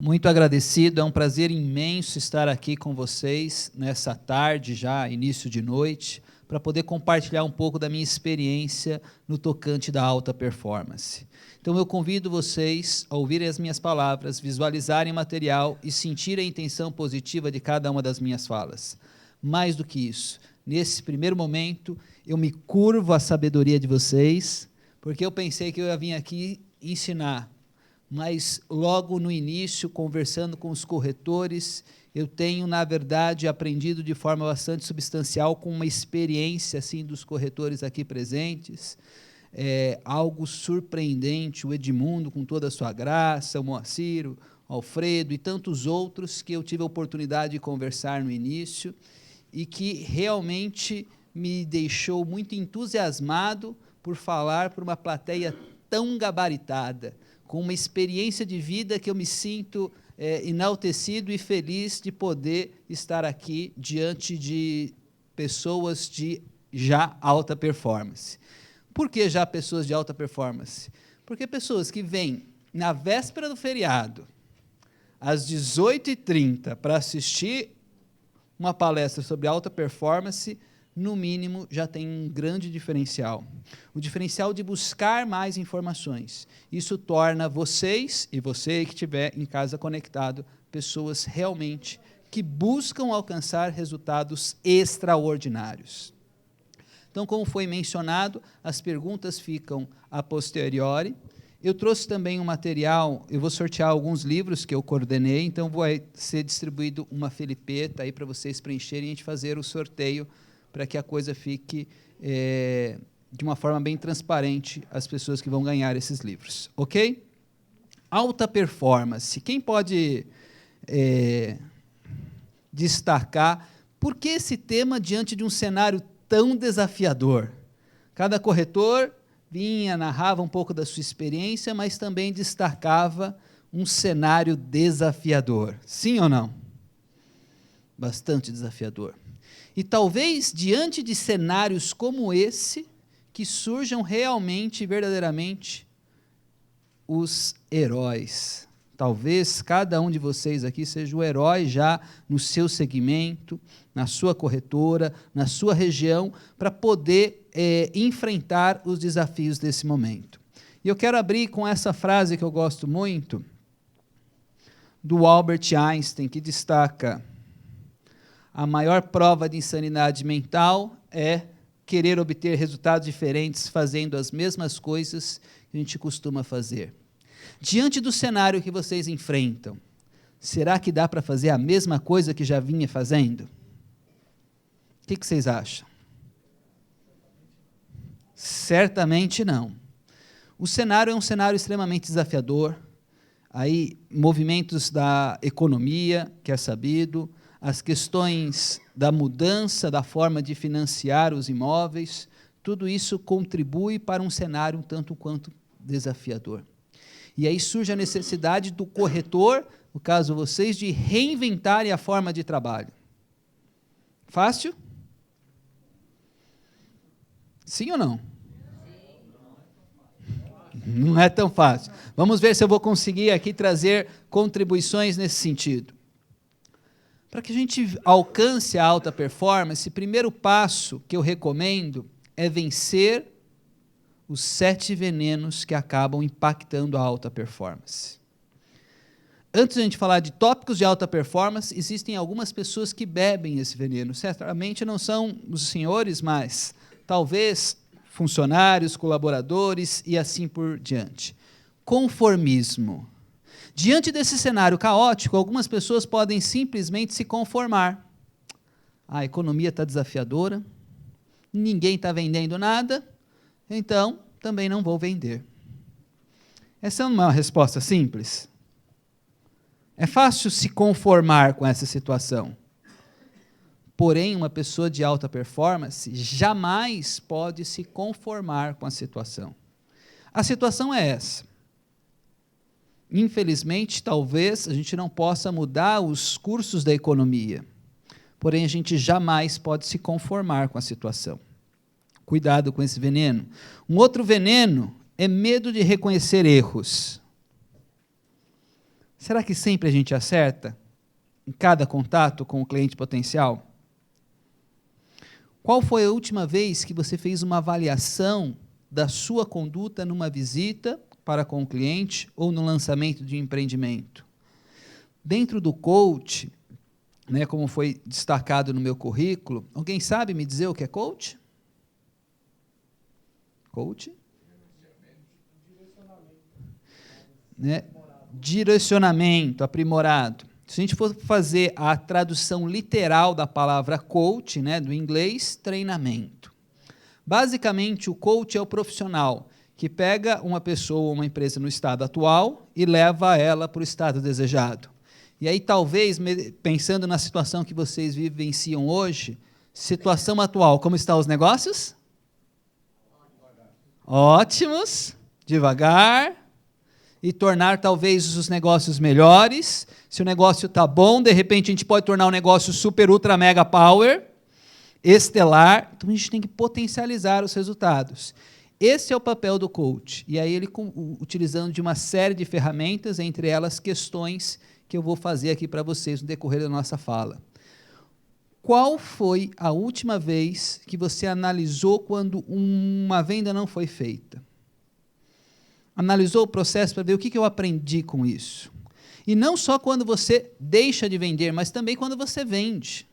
Muito agradecido, é um prazer imenso estar aqui com vocês nessa tarde, já início de noite, para poder compartilhar um pouco da minha experiência no tocante da alta performance. Então eu convido vocês a ouvirem as minhas palavras, visualizarem o material e sentirem a intenção positiva de cada uma das minhas falas. Mais do que isso, nesse primeiro momento, eu me curvo à sabedoria de vocês, porque eu pensei que eu ia vir aqui ensinar, mas logo no início, conversando com os corretores, eu tenho, na verdade, aprendido de forma bastante substancial, com uma experiência assim, dos corretores aqui presentes, algo surpreendente, o Edmundo, com toda a sua graça, o Moacir, o Alfredo e tantos outros que eu tive a oportunidade de conversar no início, e que realmente me deixou muito entusiasmado por falar para uma plateia tão gabaritada, com uma experiência de vida que eu me sinto enaltecido e feliz de poder estar aqui diante de pessoas de já alta performance. Por que já pessoas de alta performance? Porque pessoas que vêm na véspera do feriado, às 18h30, para assistir uma palestra sobre alta performance, no mínimo, já tem um grande diferencial. O diferencial de buscar mais informações. Isso torna vocês, e você que estiver em casa conectado, pessoas realmente que buscam alcançar resultados extraordinários. Então, como foi mencionado, as perguntas ficam a posteriori. Eu trouxe também um material, eu vou sortear alguns livros que eu coordenei, então vai ser distribuído uma felipeta aí para vocês preencherem e a gente fazer o sorteio para que a coisa fique de uma forma bem transparente as pessoas que vão ganhar esses livros, ok? Alta performance. Quem pode destacar por que esse tema diante de um cenário tão desafiador? Cada corretor vinha, narrava um pouco da sua experiência, mas também destacava um cenário desafiador. Sim ou não? Bastante desafiador. E talvez, diante de cenários como esse, que surjam realmente, verdadeiramente, os heróis. Talvez cada um de vocês aqui seja o herói já no seu segmento, na sua corretora, na sua região, para poder enfrentar os desafios desse momento. E eu quero abrir com essa frase que eu gosto muito, do Albert Einstein, que destaca: a maior prova de insanidade mental é querer obter resultados diferentes fazendo as mesmas coisas que a gente costuma fazer. Diante do cenário que vocês enfrentam, será que dá para fazer a mesma coisa que já vinha fazendo? O que vocês acham? Certamente não. O cenário é um cenário extremamente desafiador, aí movimentos da economia, que é sabido, as questões da mudança da forma de financiar os imóveis, tudo isso contribui para um cenário um tanto quanto desafiador. E aí surge a necessidade do corretor, no caso vocês, de reinventarem a forma de trabalho. Fácil? Sim ou não? Não é tão fácil. Vamos ver se eu vou conseguir aqui trazer contribuições nesse sentido. Para que a gente alcance a alta performance, o primeiro passo que eu recomendo é vencer os 7 venenos que acabam impactando a alta performance. Antes de a gente falar de tópicos de alta performance, existem algumas pessoas que bebem esse veneno. Certamente não são os senhores, mas talvez funcionários, colaboradores e assim por diante. Conformismo. Diante desse cenário caótico, algumas pessoas podem simplesmente se conformar. A economia está desafiadora, ninguém está vendendo nada, então também não vou vender. Essa não é uma resposta simples. É fácil se conformar com essa situação. Porém, uma pessoa de alta performance jamais pode se conformar com a situação. A situação é essa. Infelizmente, talvez a gente não possa mudar os cursos da economia, porém a gente jamais pode se conformar com a situação. Cuidado com esse veneno. Um outro veneno é medo de reconhecer erros. Será que sempre a gente acerta em cada contato com o cliente potencial? Qual foi a última vez que você fez uma avaliação da sua conduta numa visita para com o cliente ou no lançamento de um empreendimento? Dentro do coach, né, como foi destacado no meu currículo, alguém sabe me dizer o que é coach? Coach? Né? Direcionamento, aprimorado. Se a gente for fazer a tradução literal da palavra coach, né, do inglês, treinamento. Basicamente, o coach é o profissional que pega uma pessoa ou uma empresa no estado atual e leva ela para o estado desejado. E aí, talvez, pensando na situação que vocês vivenciam hoje, situação atual, como estão os negócios? Ótimos, devagar, e tornar talvez os negócios melhores. Se o negócio está bom, de repente a gente pode tornar um negócio super, ultra, mega power, estelar. Então a gente tem que potencializar os resultados. Esse é o papel do coach. E aí ele utilizando de uma série de ferramentas, entre elas questões que eu vou fazer aqui para vocês no decorrer da nossa fala. Qual foi a última vez que você analisou quando uma venda não foi feita? Analisou o processo para ver o que eu aprendi com isso. E não só quando você deixa de vender, mas também quando você vende.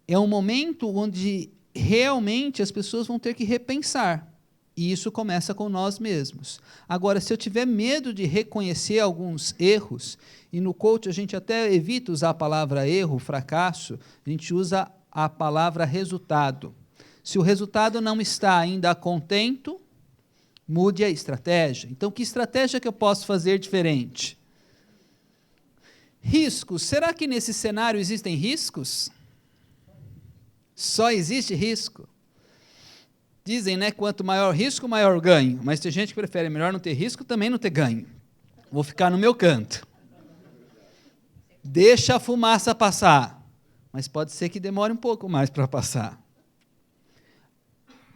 É um momento onde realmente as pessoas vão ter que repensar. E isso começa com nós mesmos. Agora, se eu tiver medo de reconhecer alguns erros, e no coach a gente até evita usar a palavra erro, fracasso, a gente usa a palavra resultado. Se o resultado não está ainda contento, mude a estratégia. Então, que estratégia que eu posso fazer diferente? Riscos. Será que nesse cenário existem riscos? Só existe risco. Dizem, né, quanto maior risco, maior ganho. Mas tem gente que prefere melhor não ter risco, também não ter ganho. Vou ficar no meu canto. Deixa a fumaça passar. Mas pode ser que demore um pouco mais para passar.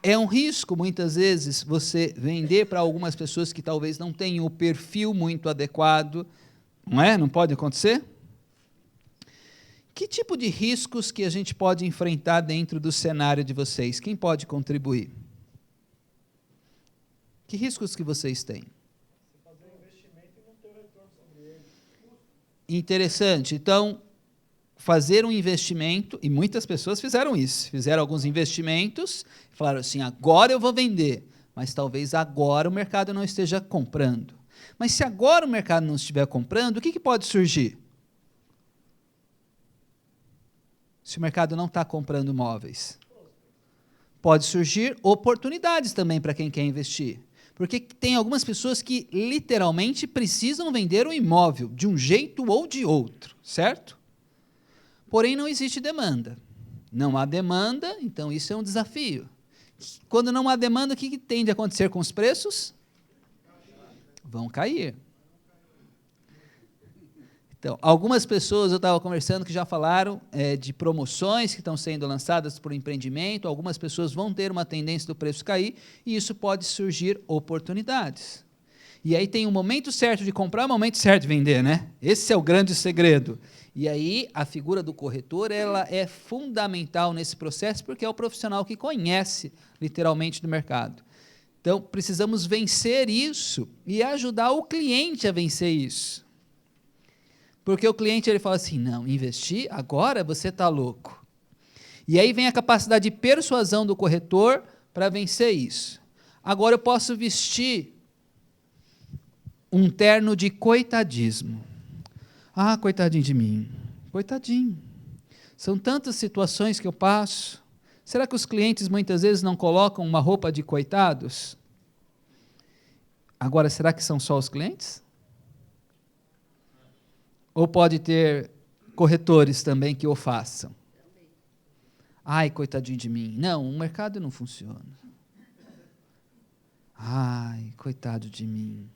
É um risco, muitas vezes, você vender para algumas pessoas que talvez não tenham o perfil muito adequado. Não é? Não pode acontecer? Que tipo de riscos que a gente pode enfrentar dentro do cenário de vocês? Quem pode contribuir? Que riscos que vocês têm? Fazer um investimento e não ter retorno sobre ele. Interessante. Então, fazer um investimento, e muitas pessoas fizeram isso, fizeram alguns investimentos, falaram assim, agora eu vou vender, mas talvez agora o mercado não esteja comprando. Mas se agora o mercado não estiver comprando, o que pode surgir? Se o mercado não está comprando imóveis, pode surgir oportunidades também para quem quer investir. Porque tem algumas pessoas que literalmente precisam vender um imóvel de um jeito ou de outro, certo? Porém, não existe demanda. Não há demanda, então isso é um desafio. Quando não há demanda, o que tende a acontecer com os preços? Vão cair. Então, algumas pessoas, eu estava conversando, que já falaram de promoções que estão sendo lançadas por empreendimento, algumas pessoas vão ter uma tendência do preço cair, e isso pode surgir oportunidades. E aí tem o momento certo de comprar, o momento certo de vender, né? Esse é o grande segredo. E aí a figura do corretor, ela é fundamental nesse processo, porque é o profissional que conhece, literalmente, do mercado. Então, precisamos vencer isso e ajudar o cliente a vencer isso. Porque o cliente ele fala assim, não, investir agora você está louco. E aí vem a capacidade de persuasão do corretor para vencer isso. Agora eu posso vestir um terno de coitadismo. Ah, coitadinho de mim. Coitadinho. São tantas situações que eu passo. Será que os clientes muitas vezes não colocam uma roupa de coitados? Agora, será que são só os clientes? Ou pode ter corretores também que o façam? Ai, coitadinho de mim. Não, o mercado não funciona. Ai, coitado de mim.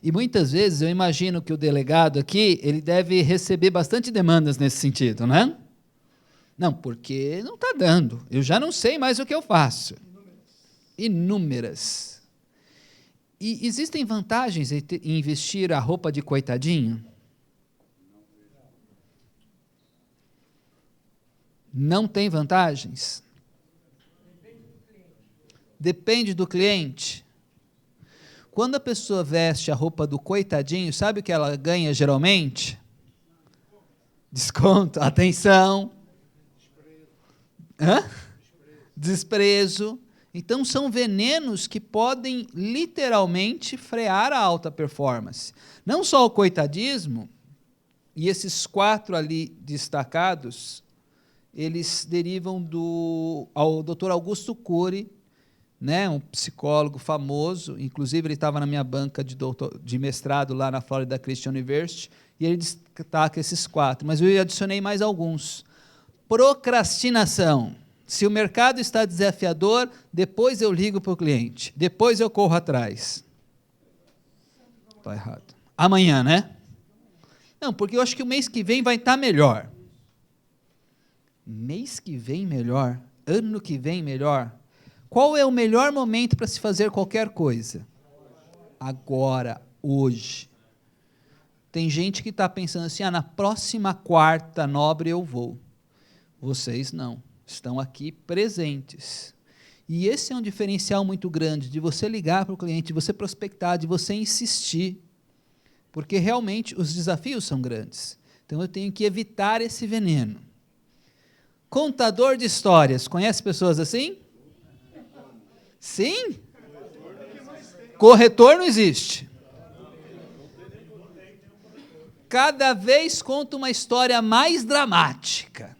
E muitas vezes eu imagino que o delegado aqui, ele deve receber bastante demandas nesse sentido, né? Não, porque não está dando. Eu já não sei mais o que eu faço. Inúmeras. E existem vantagens em vestir a roupa de coitadinho? Não tem vantagens? Depende do cliente. Quando a pessoa veste a roupa do coitadinho, sabe o que ela ganha geralmente? Desconto, atenção. Hã? Desprezo. Então, são venenos que podem literalmente frear a alta performance. Não só o coitadismo, e esses 4 ali destacados, eles derivam ao Dr. Augusto Cury, né, um psicólogo famoso, inclusive ele estava na minha banca de mestrado lá na Florida Christian University, e ele destaca esses 4, mas eu adicionei mais alguns. Procrastinação. Se o mercado está desafiador, depois eu ligo para o cliente, depois eu corro atrás. Está errado. Amanhã, né? Não, porque eu acho que o mês que vem vai estar melhor. Mês que vem melhor? Ano que vem melhor? Qual é o melhor momento para se fazer qualquer coisa? Agora, hoje. Tem gente que está pensando assim, na próxima quarta nobre eu vou. Vocês não, estão aqui presentes. E esse é um diferencial muito grande, de você ligar para o cliente, de você prospectar, de você insistir, porque realmente os desafios são grandes. Então eu tenho que evitar esse veneno. Contador de histórias, conhece pessoas assim? Sim? Corretor não existe. Cada vez conta uma história mais dramática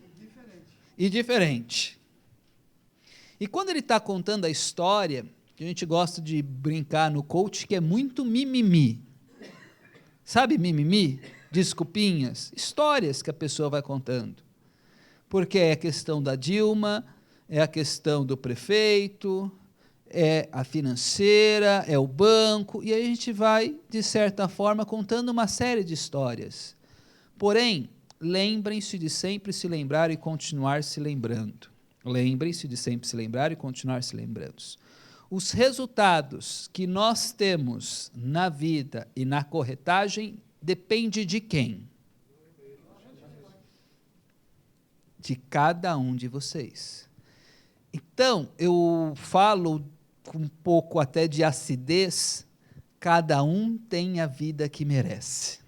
e diferente. E quando ele está contando a história, a gente gosta de brincar no coach, que é muito mimimi. Sabe mimimi? Desculpinhas, histórias que a pessoa vai contando. Porque é a questão da Dilma, é a questão do prefeito, é a financeira, é o banco, e aí a gente vai, de certa forma, contando uma série de histórias. Porém, lembrem-se de sempre se lembrar e continuar se lembrando. Lembrem-se de sempre se lembrar e continuar se lembrando. Os resultados que nós temos na vida e na corretagem depende de quem? De cada um de vocês. Então, eu falo com um pouco até de acidez, cada um tem a vida que merece.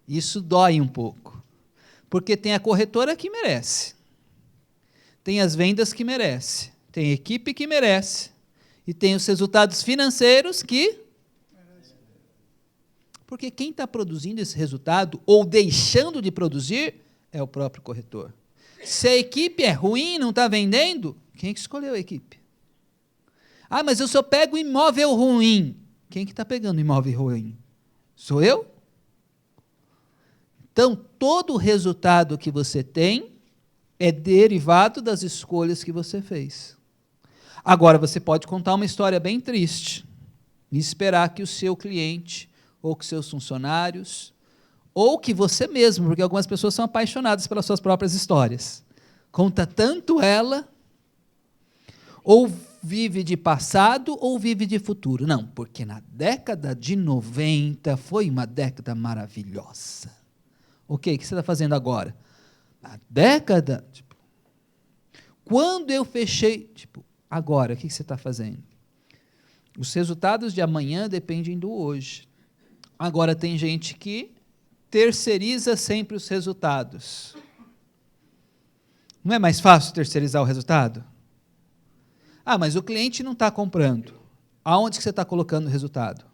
Isso dói um pouco, porque tem a corretora que merece, tem as vendas que merece, tem a equipe que merece, e tem os resultados financeiros que... Porque quem está produzindo esse resultado, ou deixando de produzir, é o próprio corretor. Se a equipe é ruim, não está vendendo, quem é que escolheu a equipe? Ah, mas eu só pego imóvel ruim. Quem que está pegando imóvel ruim? Sou eu? Então, todo o resultado que você tem é derivado das escolhas que você fez. Agora, você pode contar uma história bem triste e esperar que o seu cliente, ou que seus funcionários, ou que você mesmo, porque algumas pessoas são apaixonadas pelas suas próprias histórias. Conta tanto ela, ou vive de passado, ou vive de futuro. Não, porque na década de 90 foi uma década maravilhosa. Ok, o que você está fazendo agora? Na década... quando eu fechei... agora, o que você está fazendo? Os resultados de amanhã dependem do hoje. Agora, tem gente que terceiriza sempre os resultados. Não é mais fácil terceirizar o resultado? Ah, mas o cliente não está comprando. Aonde que você está colocando o resultado?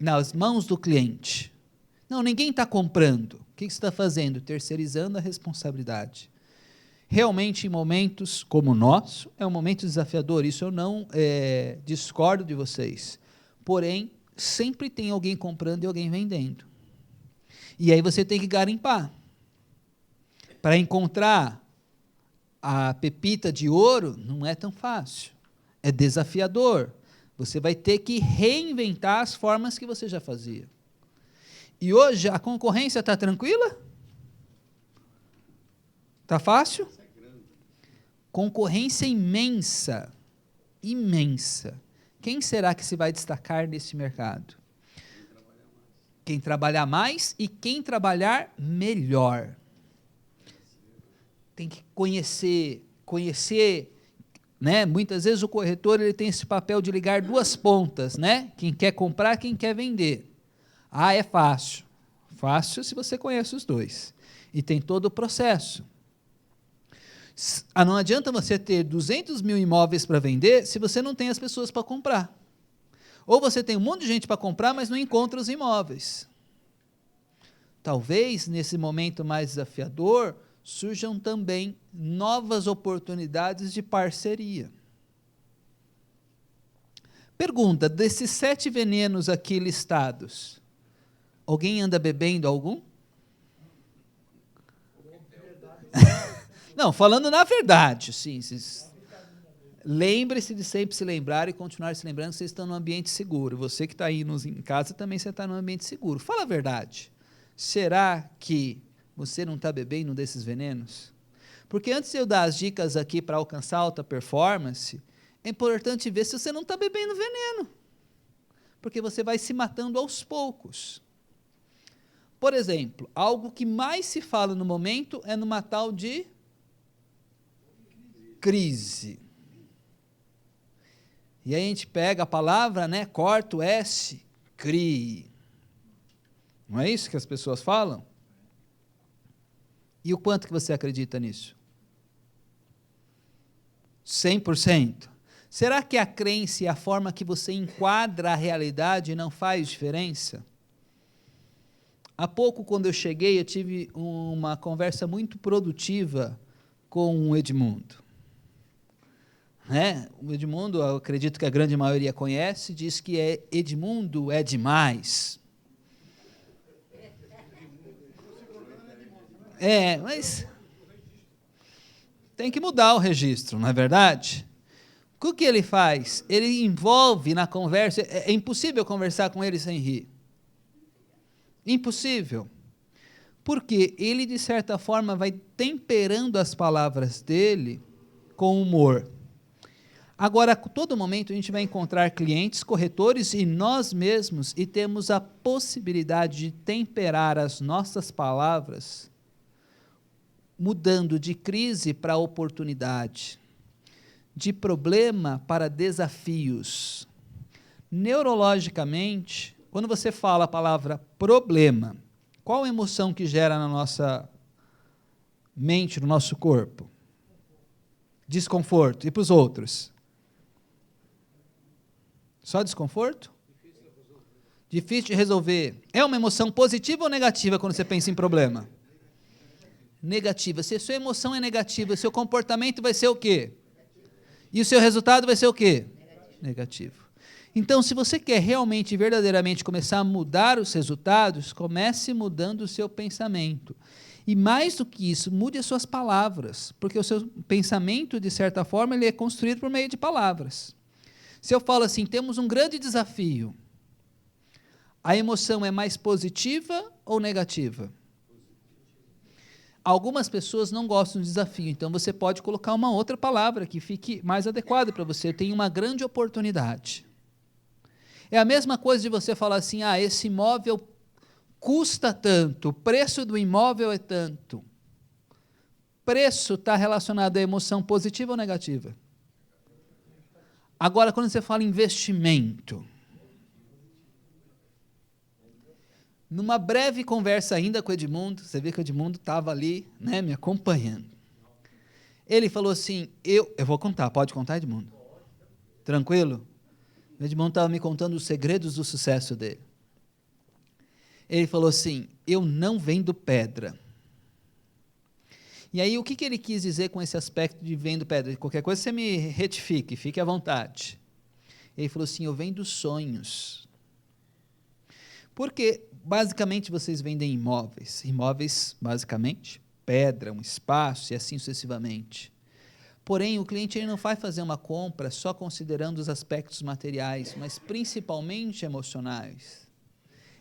Nas mãos do cliente. Não, ninguém está comprando. O que você está fazendo? Terceirizando a responsabilidade. Realmente, em momentos como o nosso, é um momento desafiador. Isso eu não discordo de vocês. Porém, sempre tem alguém comprando e alguém vendendo. E aí você tem que garimpar. Para encontrar a pepita de ouro, não é tão fácil. É desafiador. Você vai ter que reinventar as formas que você já fazia. E hoje a concorrência está tranquila? Está fácil? Concorrência imensa. Imensa. Quem será que se vai destacar nesse mercado? Quem trabalhar mais e quem trabalhar melhor. Tem que conhecer, né? Muitas vezes o corretor ele tem esse papel de ligar duas pontas, né? Quem quer comprar, quem quer vender. Ah, é fácil. Fácil se você conhece os dois. E tem todo o processo. Não adianta você ter 200 mil imóveis para vender se você não tem as pessoas para comprar. Ou você tem um monte de gente para comprar, mas não encontra os imóveis. Talvez, nesse momento mais desafiador, surjam também novas oportunidades de parceria. Pergunta, desses 7 venenos aqui listados, alguém anda bebendo algum? Não, falando na verdade, sim. Lembre-se de sempre se lembrar e continuar se lembrando que vocês estão num ambiente seguro. Você que está aí em casa também você está num ambiente seguro. Fala a verdade. Será que você não está bebendo desses venenos? Porque antes de eu dar as dicas aqui para alcançar alta performance, é importante ver se você não está bebendo veneno. Porque você vai se matando aos poucos. Por exemplo, algo que mais se fala no momento é numa tal de crise. E aí a gente pega a palavra, né, corta o S, crie. Não é isso que as pessoas falam? E o quanto que você acredita nisso? 100%. Será que a crença e a forma que você enquadra a realidade não faz diferença? Há pouco, quando eu cheguei, eu tive uma conversa muito produtiva com o Edmundo. Né? O Edmundo, eu acredito que a grande maioria conhece, diz que Edmundo é demais. Mas tem que mudar o registro, não é verdade? O que ele faz? Ele envolve na conversa, é impossível conversar com ele sem rir. Impossível. Porque ele, de certa forma, vai temperando as palavras dele com humor. Agora, a todo momento, a gente vai encontrar clientes, corretores e nós mesmos, e temos a possibilidade de temperar as nossas palavras, mudando de crise para oportunidade, de problema para desafios. Neurologicamente, quando você fala a palavra problema, qual a emoção que gera na nossa mente, no nosso corpo? Desconforto. E para os outros? Só desconforto? Difícil de resolver. É uma emoção positiva ou negativa quando você pensa em problema? Negativa. Se a sua emoção é negativa, seu comportamento vai ser o quê? E o seu resultado vai ser o quê? Negativo. Então, se você quer realmente, verdadeiramente começar a mudar os resultados, comece mudando o seu pensamento. E mais do que isso, mude as suas palavras, porque o seu pensamento, de certa forma, ele é construído por meio de palavras. Se eu falo assim, temos um grande desafio, a emoção é mais positiva ou negativa? Algumas pessoas não gostam do desafio, então você pode colocar uma outra palavra que fique mais adequada para você. Tem uma grande oportunidade. É a mesma coisa de você falar assim, esse imóvel custa tanto, o preço do imóvel é tanto. Preço está relacionado à emoção positiva ou negativa? Agora, quando você fala investimento, numa breve conversa ainda com o Edmundo, você vê que o Edmundo estava ali, né, me acompanhando. Ele falou assim, eu vou contar, pode contar, Edmundo? Tranquilo? O Edmundo estava me contando os segredos do sucesso dele. Ele falou assim, eu não vendo pedra. E aí, o que ele quis dizer com esse aspecto de vendo pedra? Qualquer coisa você me retifique, fique à vontade. Ele falou assim, eu vendo sonhos. Porque, basicamente, vocês vendem imóveis. Imóveis, basicamente, pedra, um espaço e assim sucessivamente. Porém, o cliente ele não vai fazer uma compra só considerando os aspectos materiais, mas principalmente emocionais.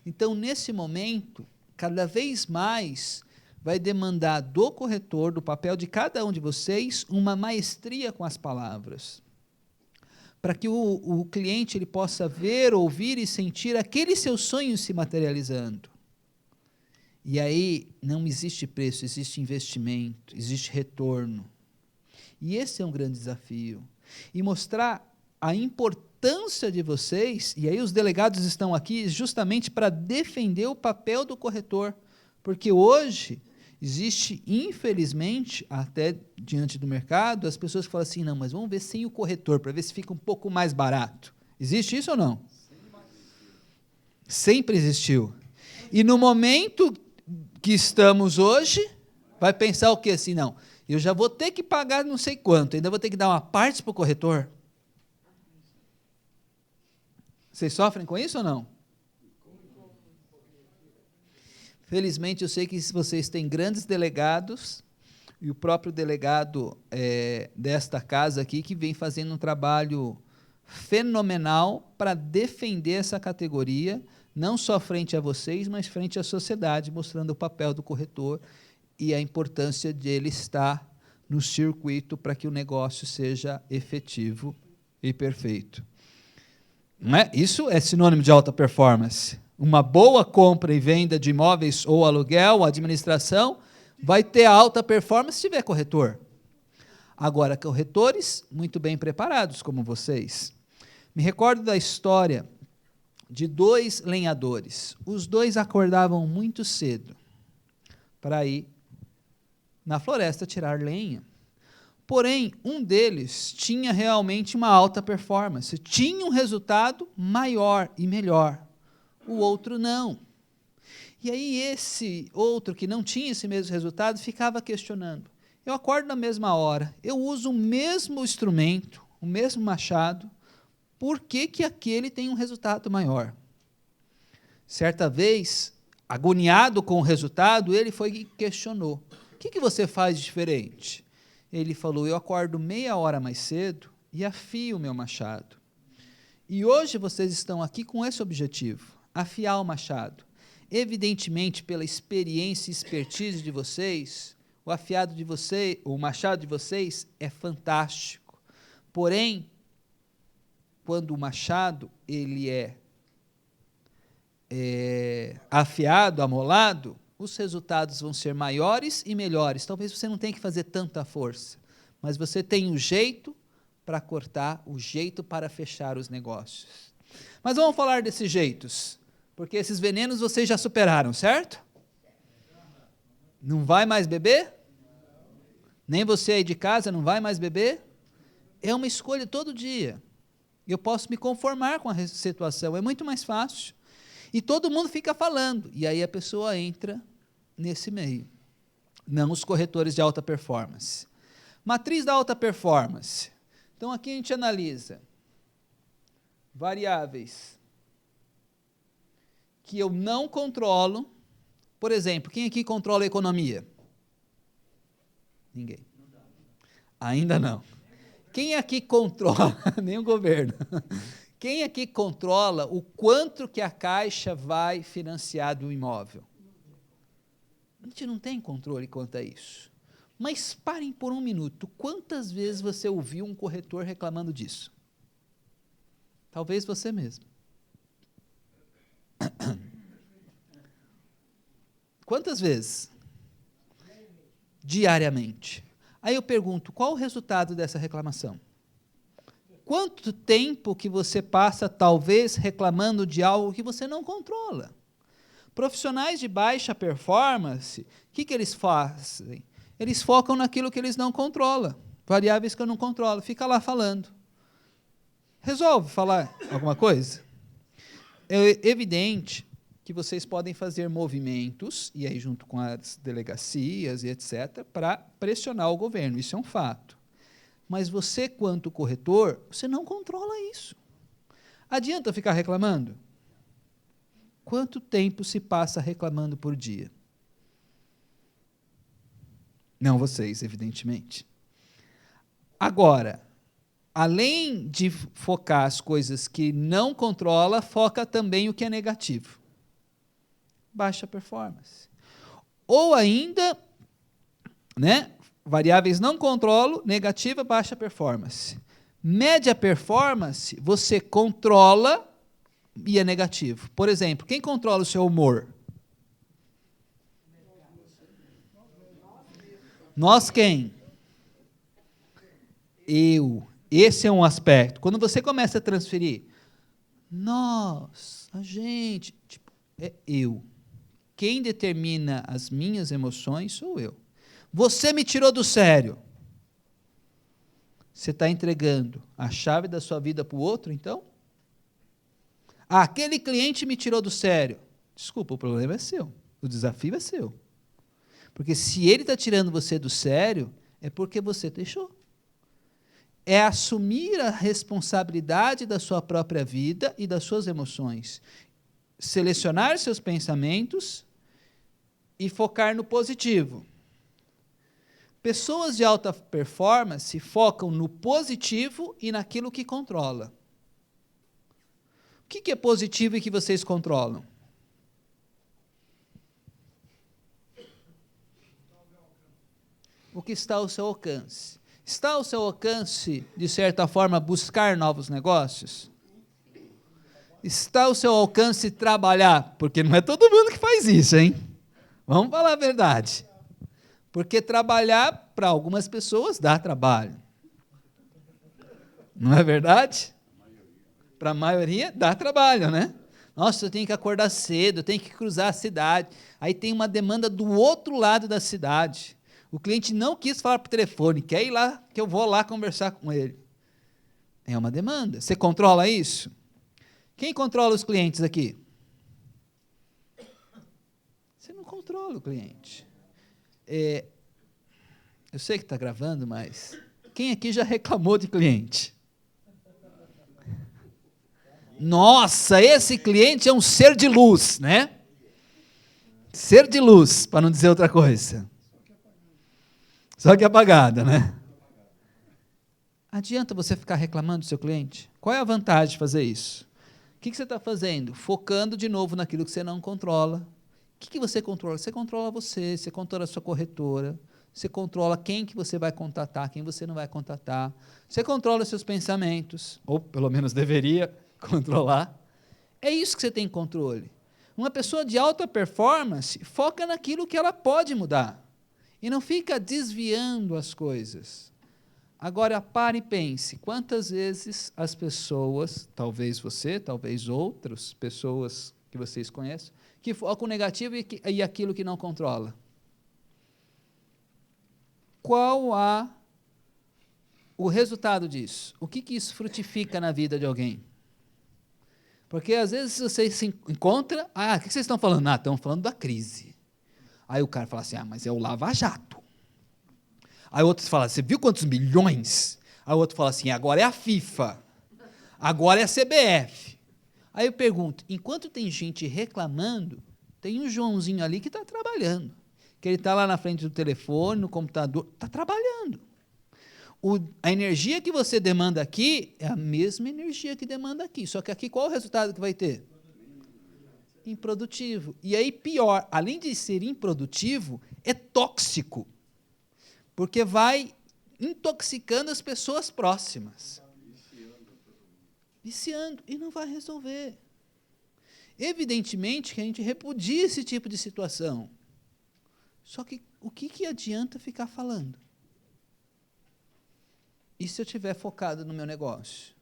Então, nesse momento, cada vez mais vai demandar do corretor, do papel de cada um de vocês, uma maestria com as palavras. para que o cliente ele possa ver, ouvir e sentir aquele seu sonho se materializando. E aí não existe preço, existe investimento, existe retorno. E esse é um grande desafio. E mostrar a importância de vocês, e aí os delegados estão aqui justamente para defender o papel do corretor, porque hoje existe, infelizmente, até diante do mercado, as pessoas que falam assim, não, mas vamos ver sem o corretor, para ver se fica um pouco mais barato. Existe isso ou não? Sempre existiu. E no momento que estamos hoje, vai pensar o quê? Assim, não, eu já vou ter que pagar não sei quanto, ainda vou ter que dar uma parte para o corretor. Vocês sofrem com isso ou não? Felizmente, eu sei que vocês têm grandes delegados, e o próprio delegado desta casa aqui, que vem fazendo um trabalho fenomenal para defender essa categoria, não só frente a vocês, mas frente à sociedade, mostrando o papel do corretor e a importância de ele estar no circuito para que o negócio seja efetivo e perfeito. Não é? Isso é sinônimo de alta performance. Uma boa compra e venda de imóveis ou aluguel, administração, vai ter alta performance se tiver corretor. Agora, corretores muito bem preparados, como vocês. Me recordo da história de 2 lenhadores. Os 2 acordavam muito cedo para ir na floresta tirar lenha. Porém, um deles tinha realmente uma alta performance, tinha um resultado maior e melhor. O outro não. E aí esse outro que não tinha esse mesmo resultado ficava questionando. Eu acordo na mesma hora, eu uso o mesmo instrumento, o mesmo machado, por que que aquele tem um resultado maior? Certa vez, agoniado com o resultado, ele foi e questionou. O que que você faz de diferente? Ele falou, eu acordo meia hora mais cedo e afio o meu machado. E hoje vocês estão aqui com esse objetivo, afiar o machado. Evidentemente, pela experiência e expertise de vocês, o machado de vocês é fantástico. Porém, quando o machado ele é afiado, amolado, os resultados vão ser maiores e melhores. Talvez você não tenha que fazer tanta força, mas você tem o jeito para cortar, o jeito para fechar os negócios. Mas vamos falar desses jeitos, porque esses venenos vocês já superaram, certo? Não vai mais beber? Nem você aí de casa não vai mais beber? É uma escolha todo dia. Eu posso me conformar com a situação, é muito mais fácil. E todo mundo fica falando, e aí a pessoa entra nesse meio. Não os corretores de alta performance. Matriz da alta performance. Então, aqui a gente analisa variáveis que eu não controlo. Por exemplo, quem aqui controla a economia? Ninguém. Ainda não. Quem aqui controla? Nem o governo. Quem aqui controla o quanto que a Caixa vai financiar do imóvel? A gente não tem controle quanto a isso. Mas parem por um minuto. Quantas vezes você ouviu um corretor reclamando disso? Talvez você mesmo. Quantas vezes? Diariamente. Aí eu pergunto, qual o resultado dessa reclamação? Quanto tempo que você passa, talvez, reclamando de algo que você não controla? Profissionais de baixa performance, o que eles fazem? Eles focam naquilo que eles não controlam, variáveis que eu não controlo, fica lá falando. Resolve falar alguma coisa? É evidente que vocês podem fazer movimentos, e aí junto com as delegacias e etc., para pressionar o governo, isso é um fato. Mas você, quanto corretor, você não controla isso. Adianta ficar reclamando? Quanto tempo se passa reclamando por dia? Não vocês, evidentemente. Agora, além de focar as coisas que não controla, foca também o que é negativo. Baixa performance. Ou ainda, variáveis não controlo, negativa, baixa performance. Média performance, você controla e é negativo. Por exemplo, quem controla o seu humor? Nós quem? Eu. Esse é um aspecto. Quando você começa a transferir, nós, a gente, tipo, é eu. Quem determina as minhas emoções sou eu. Você me tirou do sério. Você está entregando a chave da sua vida para o outro, então? Aquele cliente me tirou do sério. Desculpa, o problema é seu. O desafio é seu. Porque se ele está tirando você do sério, é porque você deixou. É assumir a responsabilidade da sua própria vida e das suas emoções. Selecionar seus pensamentos e focar no positivo. Pessoas de alta performance focam no positivo e naquilo que controla. O que é positivo e que vocês controlam? O que está ao seu alcance? Está ao seu alcance, de certa forma, buscar novos negócios? Está ao seu alcance trabalhar? Porque não é todo mundo que faz isso, hein? Vamos falar a verdade. Porque trabalhar, para algumas pessoas, dá trabalho. Não é verdade? Para a maioria, dá trabalho, né? Nossa, eu tenho que acordar cedo, eu tenho que cruzar a cidade. Aí tem uma demanda do outro lado da cidade. O cliente não quis falar por telefone, quer ir lá, que eu vou lá conversar com ele. É uma demanda. Você controla isso? Quem controla os clientes aqui? Você não controla o cliente. Eu sei que está gravando, mas quem aqui já reclamou de cliente? Nossa, esse cliente é um ser de luz, né? Ser de luz, para não dizer outra coisa. Só que apagada, né? Adianta você ficar reclamando do seu cliente? Qual é a vantagem de fazer isso? O que você está fazendo? Focando de novo naquilo que você não controla. O que você controla? Você controla você controla a sua corretora, você controla quem que você vai contatar, quem você não vai contatar, você controla os seus pensamentos, ou pelo menos deveria controlar. É isso que você tem controle. Uma pessoa de alta performance foca naquilo que ela pode mudar e não fica desviando as coisas. Agora, pare e pense, quantas vezes as pessoas, talvez você, talvez outras pessoas que vocês conhecem, que focam no negativo e aquilo que não controla? Qual o resultado disso? O que isso frutifica na vida de alguém? Porque, às vezes, você se encontra... o que vocês estão falando? Estão falando da crise. Aí o cara fala assim, mas é o Lava Jato. Aí outros falam, você viu quantos milhões? Aí o outro fala assim, agora é a FIFA. Agora é a CBF. Aí eu pergunto, enquanto tem gente reclamando, tem um Joãozinho ali que está trabalhando. Que ele está lá na frente do telefone, no computador, está trabalhando. A energia que você demanda aqui é a mesma energia que demanda aqui. Só que aqui qual é o resultado que vai ter? Improdutivo. E aí pior, além de ser improdutivo, é tóxico. Porque vai intoxicando as pessoas próximas. Viciando. E não vai resolver. Evidentemente que a gente repudia esse tipo de situação. Só que o que adianta ficar falando? E se eu estiver focado no meu negócio?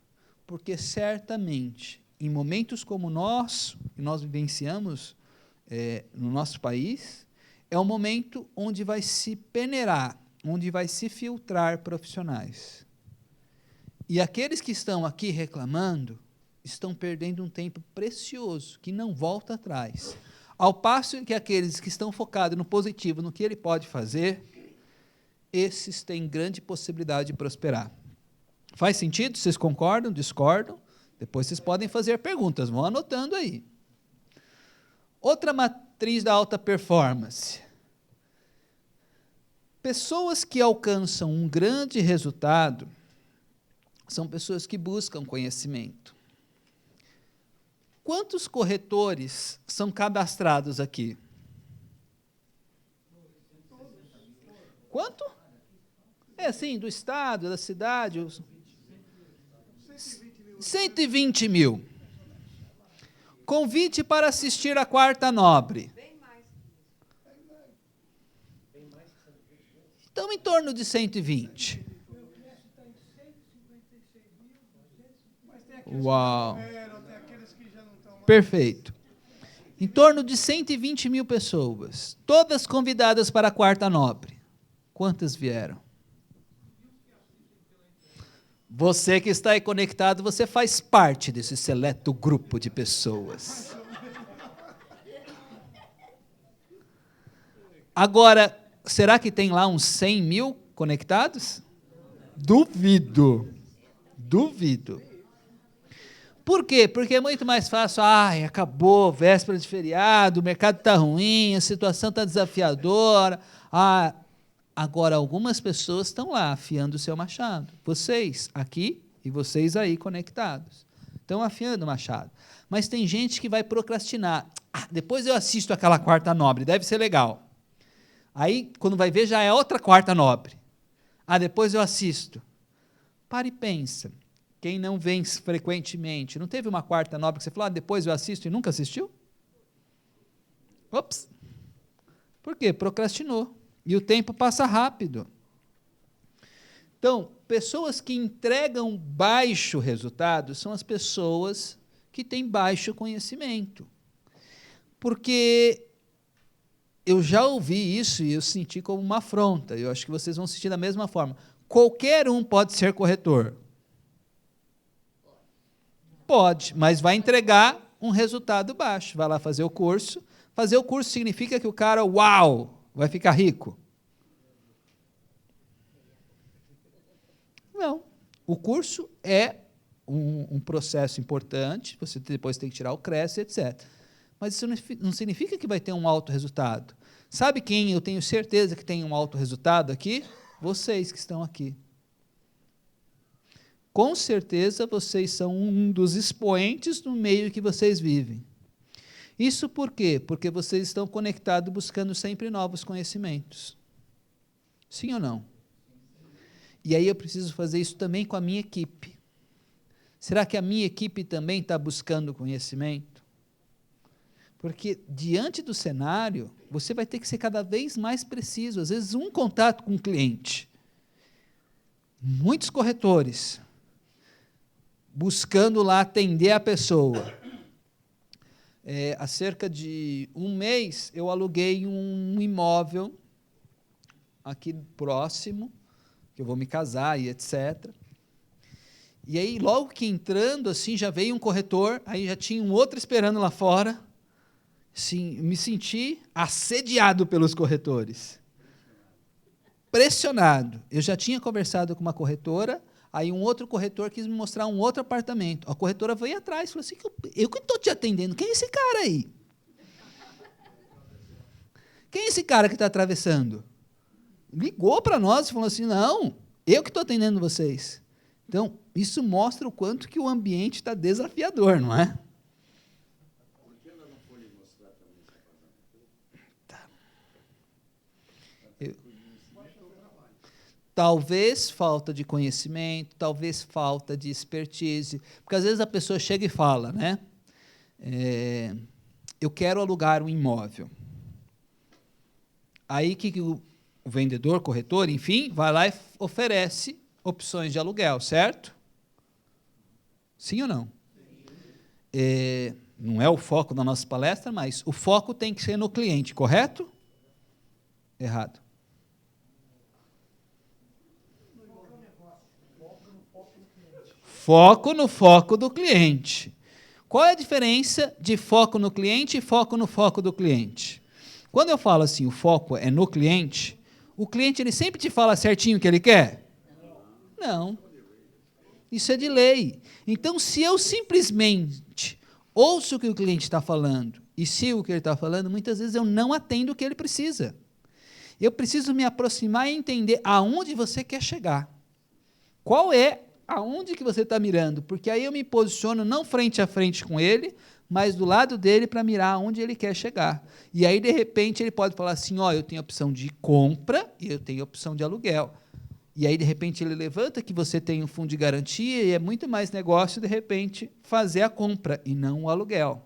Porque certamente, em momentos como nós vivenciamos no nosso país, é um momento onde vai se peneirar, onde vai se filtrar profissionais. E aqueles que estão aqui reclamando, estão perdendo um tempo precioso, que não volta atrás. Ao passo que aqueles que estão focados no positivo, no que ele pode fazer, esses têm grande possibilidade de prosperar. Faz sentido? Vocês concordam? Discordam? Depois vocês podem fazer perguntas, vão anotando aí. Outra matriz da alta performance. Pessoas que alcançam um grande resultado são pessoas que buscam conhecimento. Quantos corretores são cadastrados aqui? Quanto? Sim, do estado, da cidade. 120 mil. Convite para assistir a quarta nobre. Então, em torno de 120. Uau. Perfeito. Em torno de 120 mil pessoas, todas convidadas para a quarta nobre. Quantas vieram? Você que está aí conectado, você faz parte desse seleto grupo de pessoas. Agora, será que tem lá uns 100 mil conectados? Duvido. Duvido. Por quê? Porque é muito mais fácil, acabou, véspera de feriado, o mercado está ruim, a situação está desafiadora. Agora, algumas pessoas estão lá afiando o seu machado. Vocês aqui e vocês aí conectados. Estão afiando o machado. Mas tem gente que vai procrastinar. Depois eu assisto aquela quarta nobre, deve ser legal. Aí, quando vai ver, já é outra quarta nobre. Depois eu assisto. Para e pensa. Quem não vem frequentemente, não teve uma quarta nobre que você falou, depois eu assisto e nunca assistiu? Ops! Por quê? Procrastinou. E o tempo passa rápido. Então, pessoas que entregam baixo resultado são as pessoas que têm baixo conhecimento. Porque eu já ouvi isso e eu senti como uma afronta. Eu acho que vocês vão sentir da mesma forma. Qualquer um pode ser corretor. Pode, mas vai entregar um resultado baixo. Vai lá fazer o curso. Fazer o curso significa que o cara, vai ficar rico? Não. O curso é um processo importante, você depois tem que tirar o CRES, etc. Mas isso não significa que vai ter um alto resultado. Sabe quem eu tenho certeza que tem um alto resultado aqui? Vocês que estão aqui. Com certeza, vocês são um dos expoentes no meio que vocês vivem. Isso por quê? Porque vocês estão conectados buscando sempre novos conhecimentos. Sim ou não? E aí eu preciso fazer isso também com a minha equipe. Será que a minha equipe também está buscando conhecimento? Porque, diante do cenário, você vai ter que ser cada vez mais preciso. Às vezes, um contato com o cliente. Muitos corretores buscando lá atender a pessoa. Há cerca de um mês, eu aluguei um imóvel aqui próximo, que eu vou me casar e etc. E aí, logo que entrando, assim, já veio um corretor, aí já tinha um outro esperando lá fora. Sim, me senti assediado pelos corretores. Pressionado. Eu já tinha conversado com uma corretora, aí um outro corretor quis me mostrar um outro apartamento. A corretora veio atrás, falou assim, eu que estou te atendendo, quem é esse cara aí? Quem é esse cara que está atravessando? Ligou para nós e falou assim, não, eu que estou atendendo vocês. Então, isso mostra o quanto que o ambiente está desafiador, não é? Por que ela não foi mostrar também esse apartamento? Tá. Talvez falta de conhecimento, talvez falta de expertise, porque às vezes a pessoa chega e fala, né? Eu quero alugar um imóvel. Aí que o vendedor, corretor, enfim, vai lá e oferece opções de aluguel, certo? Sim ou não? Não é o foco da nossa palestra, mas o foco tem que ser no cliente, correto? Errado. Foco no foco do cliente. Qual é a diferença de foco no cliente e foco no foco do cliente? Quando eu falo assim, o foco é no cliente, o cliente ele sempre te fala certinho o que ele quer? Não. Isso é de lei. Então, se eu simplesmente ouço o que o cliente está falando e sigo o que ele está falando, muitas vezes eu não atendo o que ele precisa. Eu preciso me aproximar e entender aonde você quer chegar. Qual é aonde que você está mirando? Porque aí eu me posiciono não frente a frente com ele, mas do lado dele para mirar aonde ele quer chegar. E aí, de repente, ele pode falar assim, eu tenho a opção de compra e eu tenho a opção de aluguel. E aí, de repente, ele levanta que você tem um fundo de garantia e é muito mais negócio, de repente, fazer a compra e não o aluguel.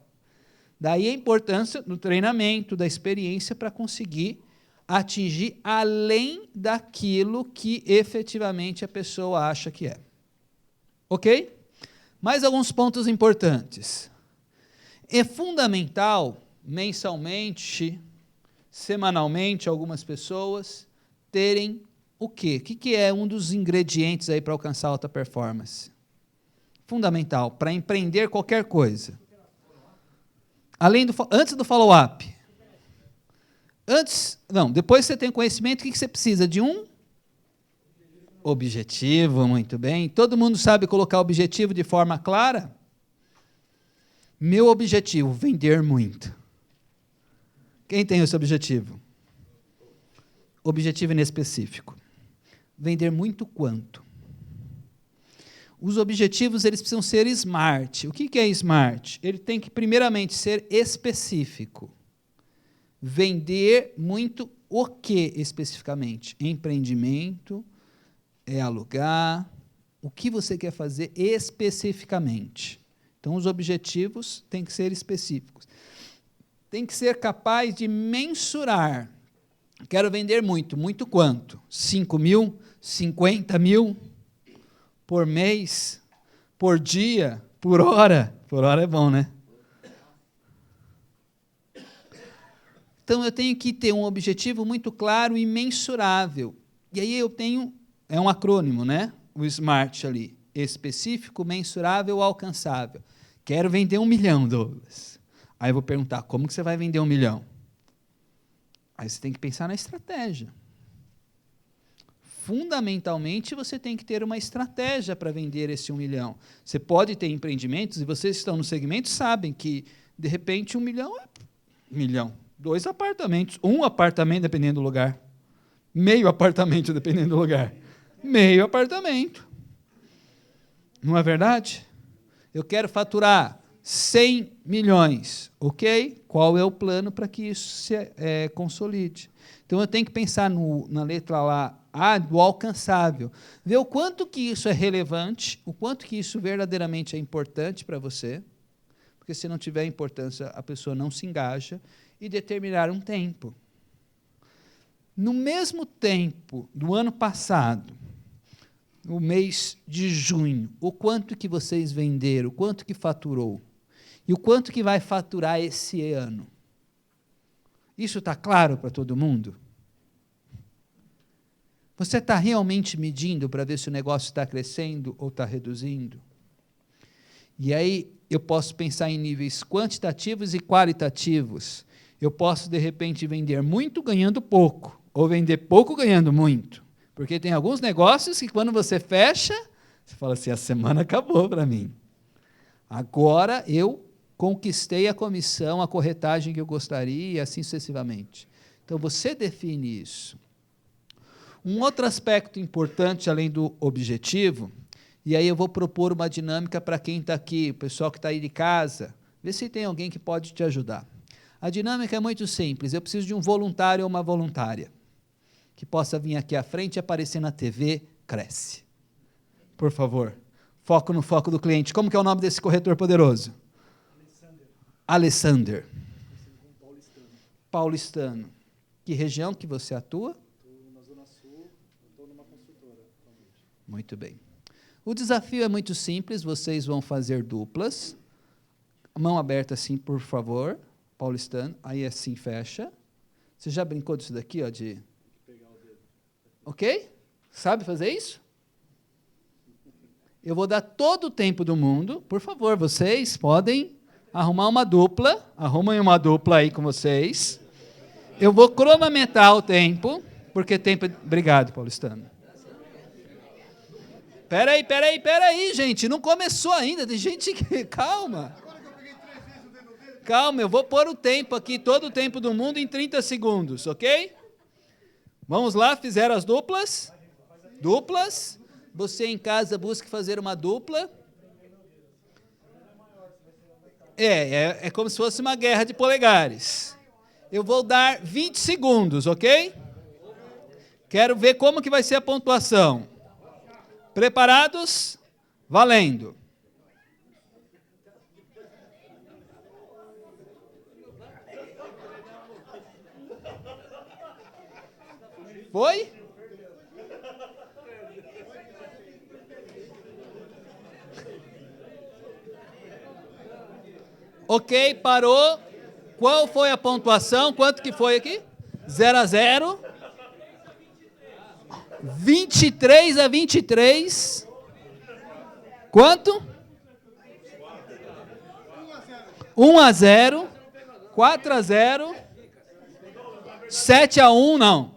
Daí a importância do treinamento, da experiência para conseguir atingir além daquilo que efetivamente a pessoa acha que é. Ok? Mais alguns pontos importantes. É fundamental, mensalmente, semanalmente, algumas pessoas terem o quê? O que é um dos ingredientes aí para alcançar alta performance? Fundamental, para empreender qualquer coisa. Antes do follow-up. Depois você tem conhecimento, o que você precisa? De um objetivo, muito bem. Todo mundo sabe colocar objetivo de forma clara? Meu objetivo, vender muito. Quem tem esse objetivo? Objetivo inespecífico. Vender muito quanto? Os objetivos eles precisam ser smart. O que é smart? Ele tem que, primeiramente, ser específico. Vender muito o que especificamente? Empreendimento, alugar. O que você quer fazer especificamente? Então, os objetivos têm que ser específicos. Tem que ser capaz de mensurar. Quero vender muito. Muito quanto? 5 mil? 50 mil? Por mês? Por dia? Por hora? Por hora é bom, né? Então, eu tenho que ter um objetivo muito claro e mensurável. E aí eu tenho, é um acrônimo, né? O SMART ali. Específico, mensurável, alcançável. Quero vender 1 milhão, Douglas. Aí eu vou perguntar, como que você vai vender 1 milhão? Aí você tem que pensar na estratégia. Fundamentalmente, você tem que ter uma estratégia para vender esse 1 milhão. Você pode ter empreendimentos, e vocês que estão no segmento sabem que, de repente, 1 milhão é 1 milhão. 2 apartamentos, 1 apartamento, dependendo do lugar. Meio apartamento, dependendo do lugar. Meio apartamento. Não é verdade? Eu quero faturar 100 milhões, ok? Qual é o plano para que isso se consolide? Então, eu tenho que pensar na letra lá, A, do alcançável. Ver o quanto que isso é relevante, o quanto que isso verdadeiramente é importante para você, porque se não tiver importância, a pessoa não se engaja, e determinar um tempo. No mesmo tempo do ano passado, no mês de junho, o quanto que vocês venderam, o quanto que faturou, e o quanto que vai faturar esse ano. Isso está claro para todo mundo? Você está realmente medindo para ver se o negócio está crescendo ou está reduzindo? E aí eu posso pensar em níveis quantitativos e qualitativos. Eu posso, de repente, vender muito ganhando pouco, ou vender pouco ganhando muito. Porque tem alguns negócios que, quando você fecha, você fala assim, a semana acabou para mim. Agora eu conquistei a comissão, a corretagem que eu gostaria, e assim sucessivamente. Então, você define isso. Um outro aspecto importante, além do objetivo, e aí eu vou propor uma dinâmica para quem está aqui, o pessoal que está aí de casa, vê se tem alguém que pode te ajudar. A dinâmica é muito simples, eu preciso de um voluntário ou uma voluntária, que possa vir aqui à frente e aparecer na TV, cresce. Por favor, foco no foco do cliente. Como que é o nome desse corretor poderoso? Alessander. Paulistano. Que região que você atua? Estou na Zona Sul, estou numa construtora atualmente. Muito bem. O desafio é muito simples, vocês vão fazer duplas. Mão aberta assim, por favor. Paulistano, aí assim fecha. Você já brincou disso daqui, ó, de Pegar o dedo. ok? Sabe fazer isso? Eu vou dar todo o tempo do mundo. Por favor, vocês podem arrumar uma dupla. Arrumem uma dupla aí com vocês. Eu vou cronometrar o tempo, porque tempo... Obrigado, Paulistano. Peraí, gente. Não começou ainda. Tem gente que... Calma. Calma, eu vou pôr o tempo aqui, todo o tempo do mundo, em 30 segundos, ok? Vamos lá, fizeram as duplas? Duplas. Você em casa busque fazer uma dupla. É como se fosse uma guerra de polegares. Eu vou dar 20 segundos, ok? Quero ver como que vai ser a pontuação. Preparados? Valendo. Foi? Ok, parou. Qual foi a pontuação? Quanto que foi aqui? 0-0. 23-23. Quanto? 1-0. 4-0. 7-1, não.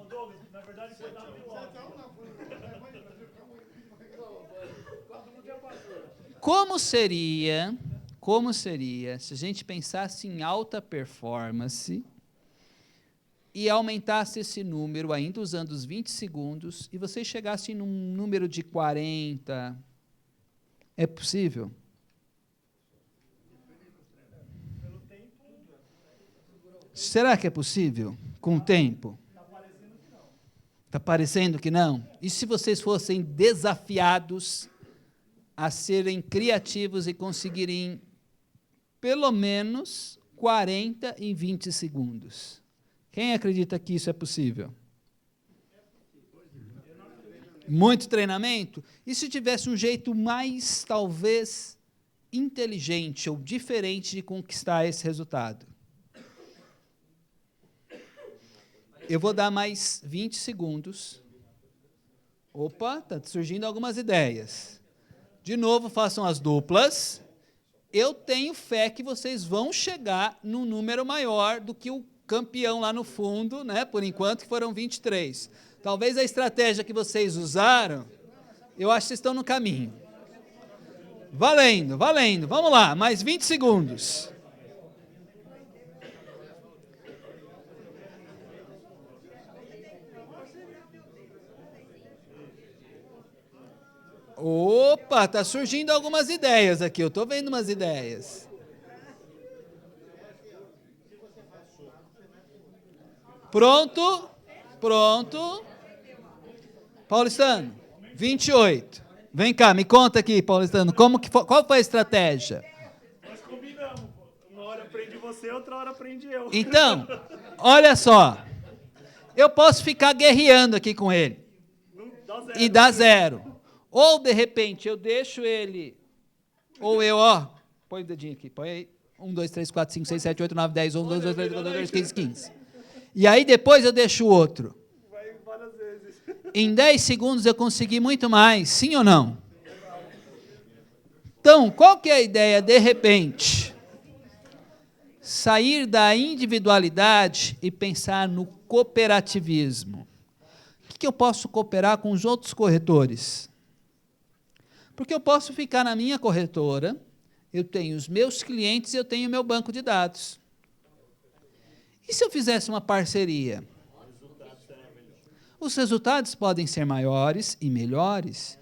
Como seria se a gente pensasse em alta performance e aumentasse esse número, ainda usando os 20 segundos, e vocês chegassem num número de 40? É possível? Será que é possível? Com o tempo? Está parecendo que não? E se vocês fossem desafiados a serem criativos e conseguirem pelo menos 40 em 20 segundos? Quem acredita que isso é possível? Muito treinamento? E se tivesse um jeito mais, talvez, inteligente ou diferente de conquistar esse resultado? Eu vou dar mais 20 segundos. Opa, está surgindo algumas ideias. De novo, façam as duplas. Eu tenho fé que vocês vão chegar num número maior do que o campeão lá no fundo, né? Por enquanto, que foram 23. Talvez a estratégia que vocês usaram, eu acho que vocês estão no caminho. Valendo, valendo. Vamos lá, mais 20 segundos. Opa, está surgindo algumas ideias aqui, eu estou vendo umas ideias. Pronto? Pronto. Paulistano, 28. Vem cá, me conta aqui, Paulistano, qual foi a estratégia? Nós combinamos. Uma hora aprende você, outra hora aprende eu. Então, olha só. Eu posso ficar guerreando aqui com ele. E dá 0. Ou, de repente, eu deixo ele, ou eu, põe o dedinho aqui, põe aí, 1, 2, 3, 4, 5, 6, 7, 8, 9, 10, 11, 12, 13, 14, 15, 15, 15. E aí, depois, eu deixo o outro. Vai várias vezes. Em 10 segundos, eu consegui muito mais, sim ou não? Então, qual que é a ideia, de repente? Sair da individualidade e pensar no cooperativismo. O que eu posso cooperar com os outros corretores? Porque eu posso ficar na minha corretora, eu tenho os meus clientes e eu tenho o meu banco de dados. E se eu fizesse uma parceria? Os resultados podem ser maiores e melhores.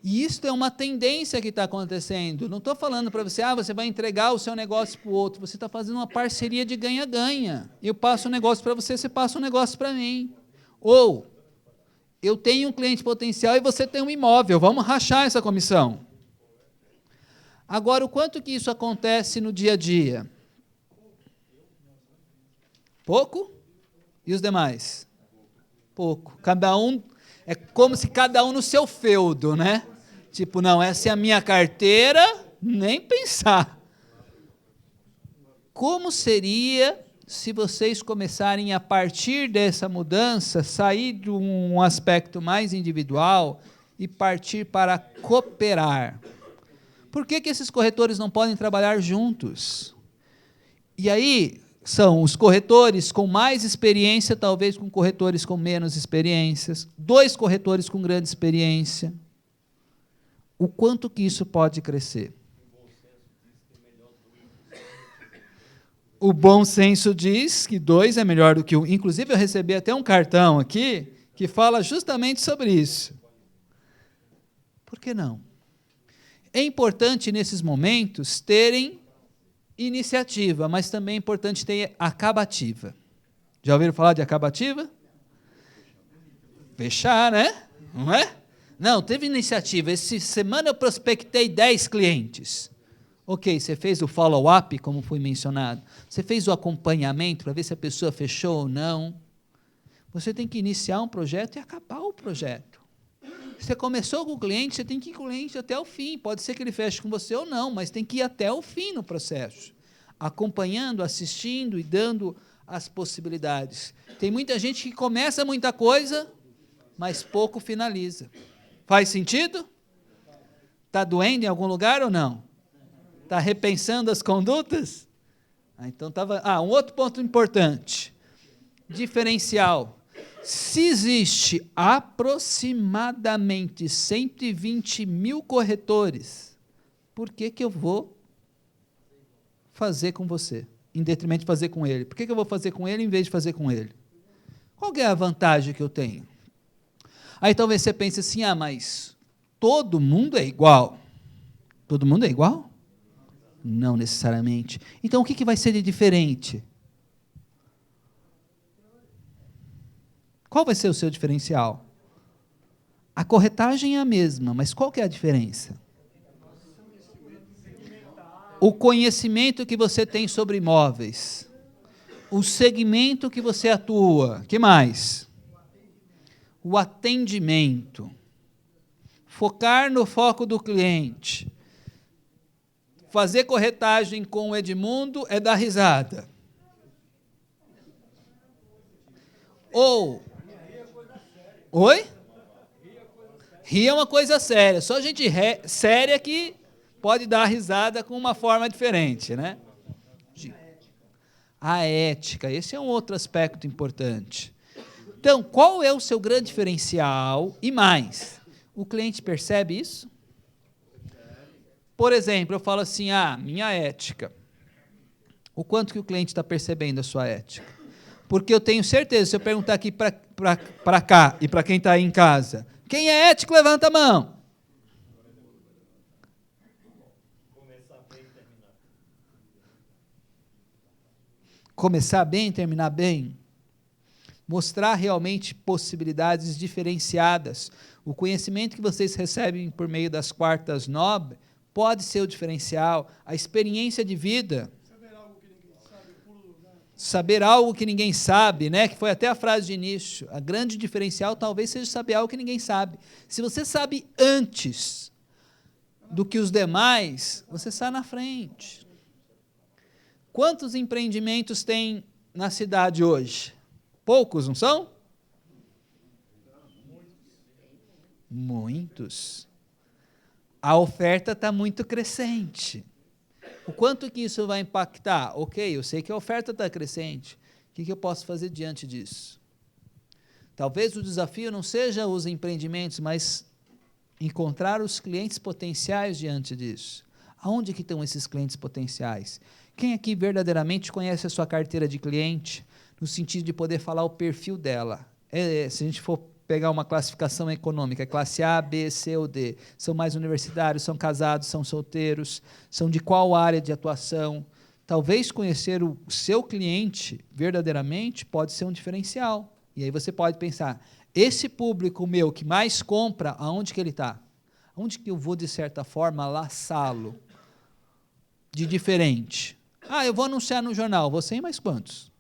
E isso é uma tendência que está acontecendo. Não estou falando para você, você vai entregar o seu negócio para o outro. Você está fazendo uma parceria de ganha-ganha. Eu passo um negócio para você, você passa um negócio para mim. Ou, eu tenho um cliente potencial e você tem um imóvel, vamos rachar essa comissão. Agora, o quanto que isso acontece no dia a dia? Pouco? E os demais? Pouco. Cada um, é como se cada um no seu feudo, né? Tipo, não, essa é a minha carteira, nem pensar. Como seria se vocês começarem a partir dessa mudança, sair de um aspecto mais individual e partir para cooperar? Por que esses corretores não podem trabalhar juntos? E aí são os corretores com mais experiência, talvez com corretores com menos experiências, 2 corretores com grande experiência. O quanto que isso pode crescer? O bom senso diz que 2 é melhor do que 1. Inclusive, eu recebi até um cartão aqui que fala justamente sobre isso. Por que não? É importante, nesses momentos, terem iniciativa, mas também é importante ter acabativa. Já ouviram falar de acabativa? Fechar, né? Não é? Não, teve iniciativa. Essa semana eu prospectei 10 clientes. Ok, você fez o follow-up, como foi mencionado. Você fez o acompanhamento para ver se a pessoa fechou ou não. Você tem que iniciar um projeto e acabar o projeto. Você começou com o cliente, você tem que ir com o cliente até o fim. Pode ser que ele feche com você ou não, mas tem que ir até o fim no processo. Acompanhando, assistindo e dando as possibilidades. Tem muita gente que começa muita coisa, mas pouco finaliza. Faz sentido? Está doendo em algum lugar ou não? Está repensando as condutas? Então estava. Um outro ponto importante. Diferencial. Se existe aproximadamente 120 mil corretores, por que eu vou fazer com você, em detrimento de fazer com ele? Por que eu vou fazer com ele em vez de fazer com ele? Qual é a vantagem que eu tenho? Aí talvez você pense assim, mas todo mundo é igual. Todo mundo é igual? Não necessariamente. Então o que vai ser de diferente? Qual vai ser o seu diferencial? A corretagem é a mesma, mas qual que é a diferença? O conhecimento que você tem sobre imóveis, o segmento que você atua, que mais? O atendimento, focar no foco do cliente, fazer corretagem com o Edmundo é dar risada. Ou, oi? Rir é uma coisa séria, só gente séria que pode dar risada com uma forma diferente, né? A ética, esse é um outro aspecto importante. Então, qual é o seu grande diferencial? E mais, o cliente percebe isso? Por exemplo, eu falo assim, minha ética. O quanto que o cliente está percebendo a sua ética? Porque eu tenho certeza, se eu perguntar aqui para cá e para quem está aí em casa, quem é ético, levanta a mão. Começar bem, terminar bem. Mostrar realmente possibilidades diferenciadas. O conhecimento que vocês recebem por meio das quartas nobres pode ser o diferencial. A experiência de vida. Saber algo que ninguém sabe, né? Que foi até a frase de início. A grande diferencial talvez seja saber algo que ninguém sabe. Se você sabe antes do que os demais, você sai na frente. Quantos empreendimentos tem na cidade hoje? Poucos, não são? Muitos. A oferta está muito crescente. O quanto que isso vai impactar? Ok, eu sei que a oferta está crescente. O que eu posso fazer diante disso? Talvez o desafio não seja os empreendimentos, mas encontrar os clientes potenciais diante disso. Aonde que estão esses clientes potenciais? Quem aqui verdadeiramente conhece a sua carteira de cliente, no sentido de poder falar o perfil dela? Se a gente for pegar uma classificação econômica, classe A, B, C ou D, são mais universitários, são casados, são solteiros, são de qual área de atuação? Talvez conhecer o seu cliente verdadeiramente pode ser um diferencial. E aí você pode pensar, esse público meu que mais compra, aonde que ele está? Onde que eu vou, de certa forma, laçá-lo de diferente? Eu vou anunciar no jornal, você e mais quantos?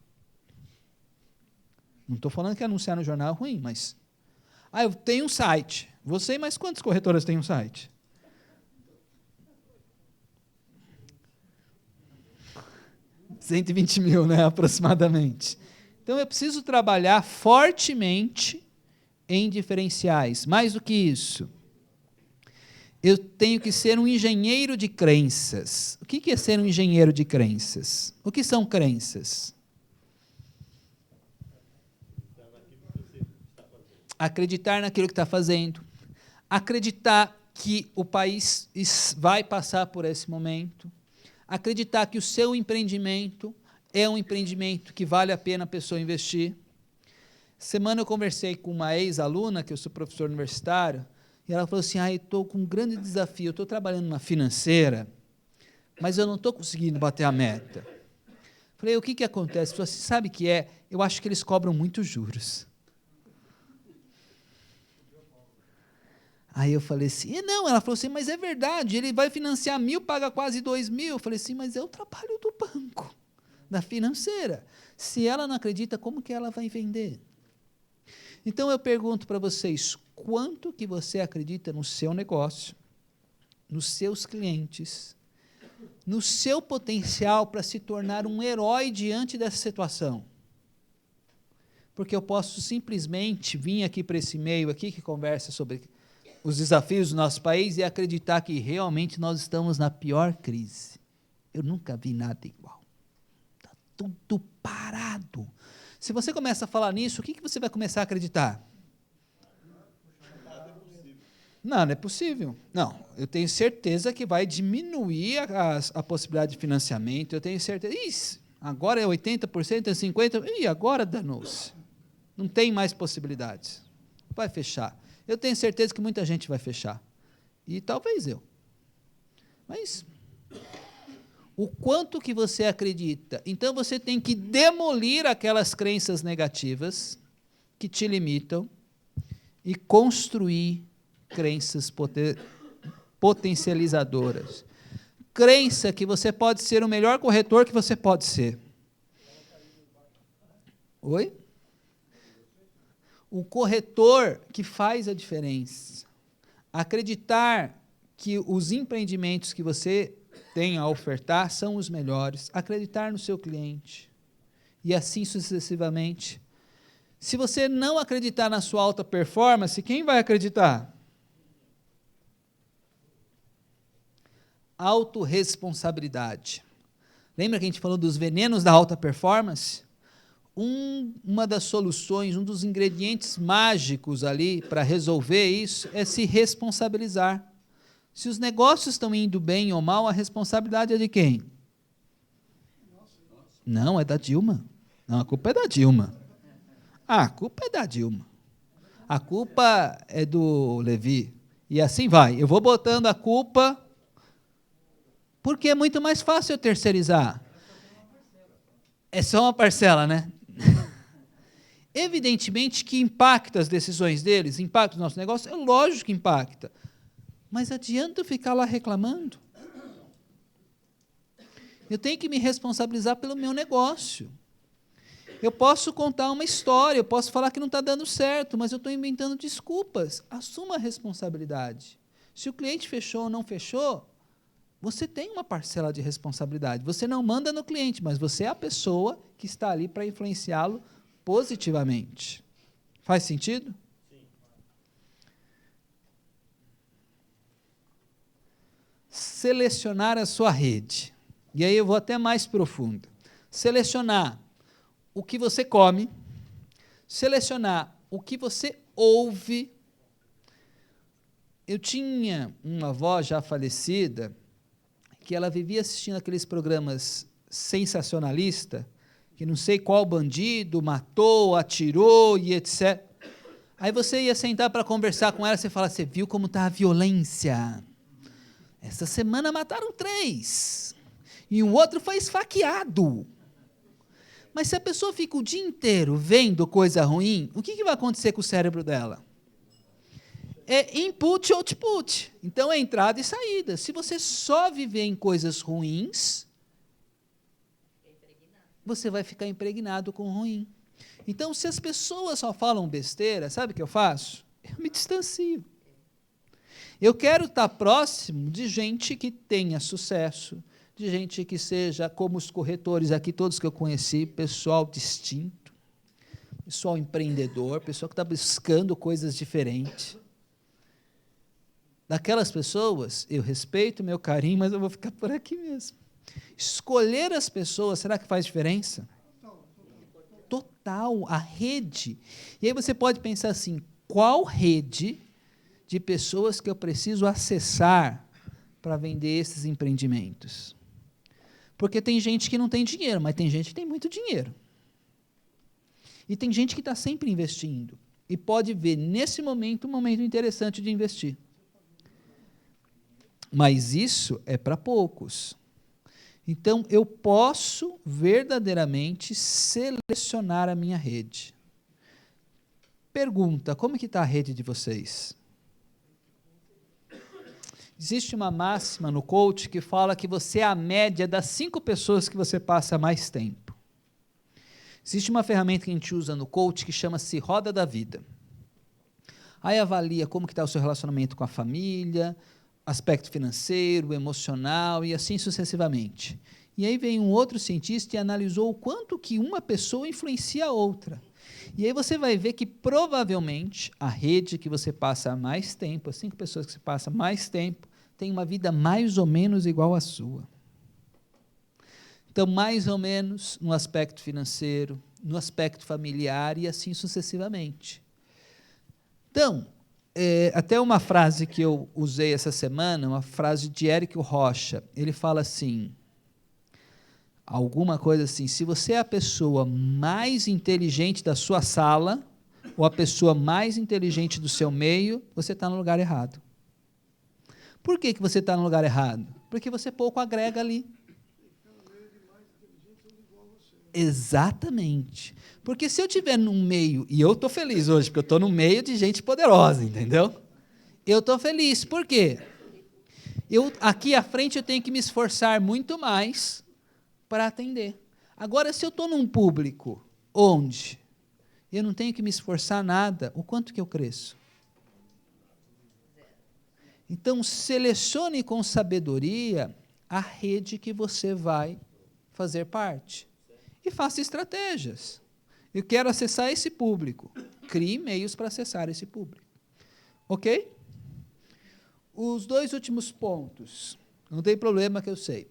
Não estou falando que anunciar no jornal é ruim, mas... eu tenho um site. Você e mais quantas corretoras têm um site? $120 mil, né, aproximadamente. Então, eu preciso trabalhar fortemente em diferenciais. Mais do que isso, eu tenho que ser um engenheiro de crenças. O que é ser um engenheiro de crenças? O que são crenças? Acreditar naquilo que está fazendo, acreditar que o país vai passar por esse momento, acreditar que o seu empreendimento é um empreendimento que vale a pena a pessoa investir. Semana eu conversei com uma ex-aluna, que eu sou professor universitário, e ela falou assim, eu estou com um grande desafio, eu estou trabalhando numa financeira, mas eu não estou conseguindo bater a meta. Falei, o que acontece? Ela falou assim, sabe o que é? Eu acho que eles cobram muitos juros. Aí eu falei assim, e não, ela falou assim, mas é verdade, ele vai financiar 1.000, paga quase 2.000. Eu falei assim, mas é o trabalho do banco, da financeira. Se ela não acredita, como que ela vai vender? Então eu pergunto para vocês, quanto que você acredita no seu negócio, nos seus clientes, no seu potencial para se tornar um herói diante dessa situação? Porque eu posso simplesmente vir aqui para esse meio aqui que conversa sobre os desafios do nosso país e acreditar que realmente nós estamos na pior crise. Eu nunca vi nada igual. Está tudo parado. Se você começa a falar nisso, o que você vai começar a acreditar? Não, não é possível. Não, eu tenho certeza que vai diminuir a possibilidade de financiamento, eu tenho certeza. Isso, agora é 80%, é 50%, e agora danou-se. Não tem mais possibilidades. Vai fechar. Eu tenho certeza que muita gente vai fechar. E talvez eu. Mas o quanto que você acredita? Então você tem que demolir aquelas crenças negativas que te limitam e construir crenças potencializadoras. Crença que você pode ser o melhor corretor que você pode ser. Oi? O corretor que faz a diferença. Acreditar que os empreendimentos que você tem a ofertar são os melhores. Acreditar no seu cliente. E assim sucessivamente. Se você não acreditar na sua alta performance, quem vai acreditar? Autorresponsabilidade. Lembra que a gente falou dos venenos da alta performance? Uma das soluções, um dos ingredientes mágicos ali para resolver isso é se responsabilizar. Se os negócios estão indo bem ou mal, a responsabilidade é de quem? Não, é da Dilma. Não, a culpa é da Dilma. A culpa é da Dilma. A culpa é do Levi. E assim vai. Eu vou botando a culpa porque é muito mais fácil eu terceirizar. É só uma parcela, né? Evidentemente que impacta as decisões deles, impacta o nosso negócio, é lógico que impacta. Mas adianta eu ficar lá reclamando? Eu tenho que me responsabilizar pelo meu negócio. Eu posso contar uma história, eu posso falar que não está dando certo, mas eu estou inventando desculpas. Assuma a responsabilidade. Se o cliente fechou ou não fechou, você tem uma parcela de responsabilidade. Você não manda no cliente, mas você é a pessoa que está ali para influenciá-lo positivamente. Faz sentido? Sim. Selecionar a sua rede. E aí eu vou até mais profundo. Selecionar o que você come, selecionar o que você ouve. Eu tinha uma avó já falecida, que ela vivia assistindo aqueles programas sensacionalistas, que não sei qual bandido matou, atirou e etc. Aí você ia sentar para conversar com ela, você fala, você viu como está a violência? Essa semana mataram 3, e um outro foi esfaqueado. Mas se a pessoa fica o dia inteiro vendo coisa ruim, o que vai acontecer com o cérebro dela? É input e output. Então, é entrada e saída. Se você só viver em coisas ruins, você vai ficar impregnado com o ruim. Então, se as pessoas só falam besteira, sabe o que eu faço? Eu me distancio. Eu quero estar próximo de gente que tenha sucesso, de gente que seja como os corretores aqui, todos que eu conheci, pessoal distinto, pessoal empreendedor, pessoal que está buscando coisas diferentes. Daquelas pessoas, eu respeito, meu carinho, mas eu vou ficar por aqui mesmo. Escolher as pessoas, será que faz diferença? Total, a rede. E aí você pode pensar assim, qual rede de pessoas que eu preciso acessar para vender esses empreendimentos? Porque tem gente que não tem dinheiro, mas tem gente que tem muito dinheiro. E tem gente que está sempre investindo. E pode ver, nesse momento, um momento interessante de investir. Mas isso é para poucos. Então, eu posso verdadeiramente selecionar a minha rede. Pergunta, como que está a rede de vocês? Existe uma máxima no coach que fala que você é a média das 5 pessoas que você passa mais tempo. Existe uma ferramenta que a gente usa no coach que chama-se Roda da Vida. Aí avalia como que está o seu relacionamento com a família, aspecto financeiro, emocional e assim sucessivamente. E aí vem um outro cientista e analisou o quanto que uma pessoa influencia a outra. E aí você vai ver que provavelmente a rede que você passa mais tempo, as 5 pessoas que você passa mais tempo, tem uma vida mais ou menos igual à sua. Então, mais ou menos no aspecto financeiro, no aspecto familiar e assim sucessivamente. Então, até uma frase que eu usei essa semana, uma frase de Érico Rocha, ele fala assim, alguma coisa assim, se você é a pessoa mais inteligente da sua sala, ou a pessoa mais inteligente do seu meio, você está no lugar errado. Por que você está no lugar errado? Porque você pouco agrega ali. Exatamente. Porque se eu estiver num meio, e eu estou feliz hoje, porque eu estou no meio de gente poderosa, entendeu? Eu estou feliz. Por quê? Aqui à frente eu tenho que me esforçar muito mais para atender. Agora, se eu estou num público onde eu não tenho que me esforçar nada, o quanto que eu cresço? Então, selecione com sabedoria a rede que você vai fazer parte. E faça estratégias. Eu quero acessar esse público. Crie meios para acessar esse público. Ok? Os 2 últimos pontos. Não tem problema que eu sei.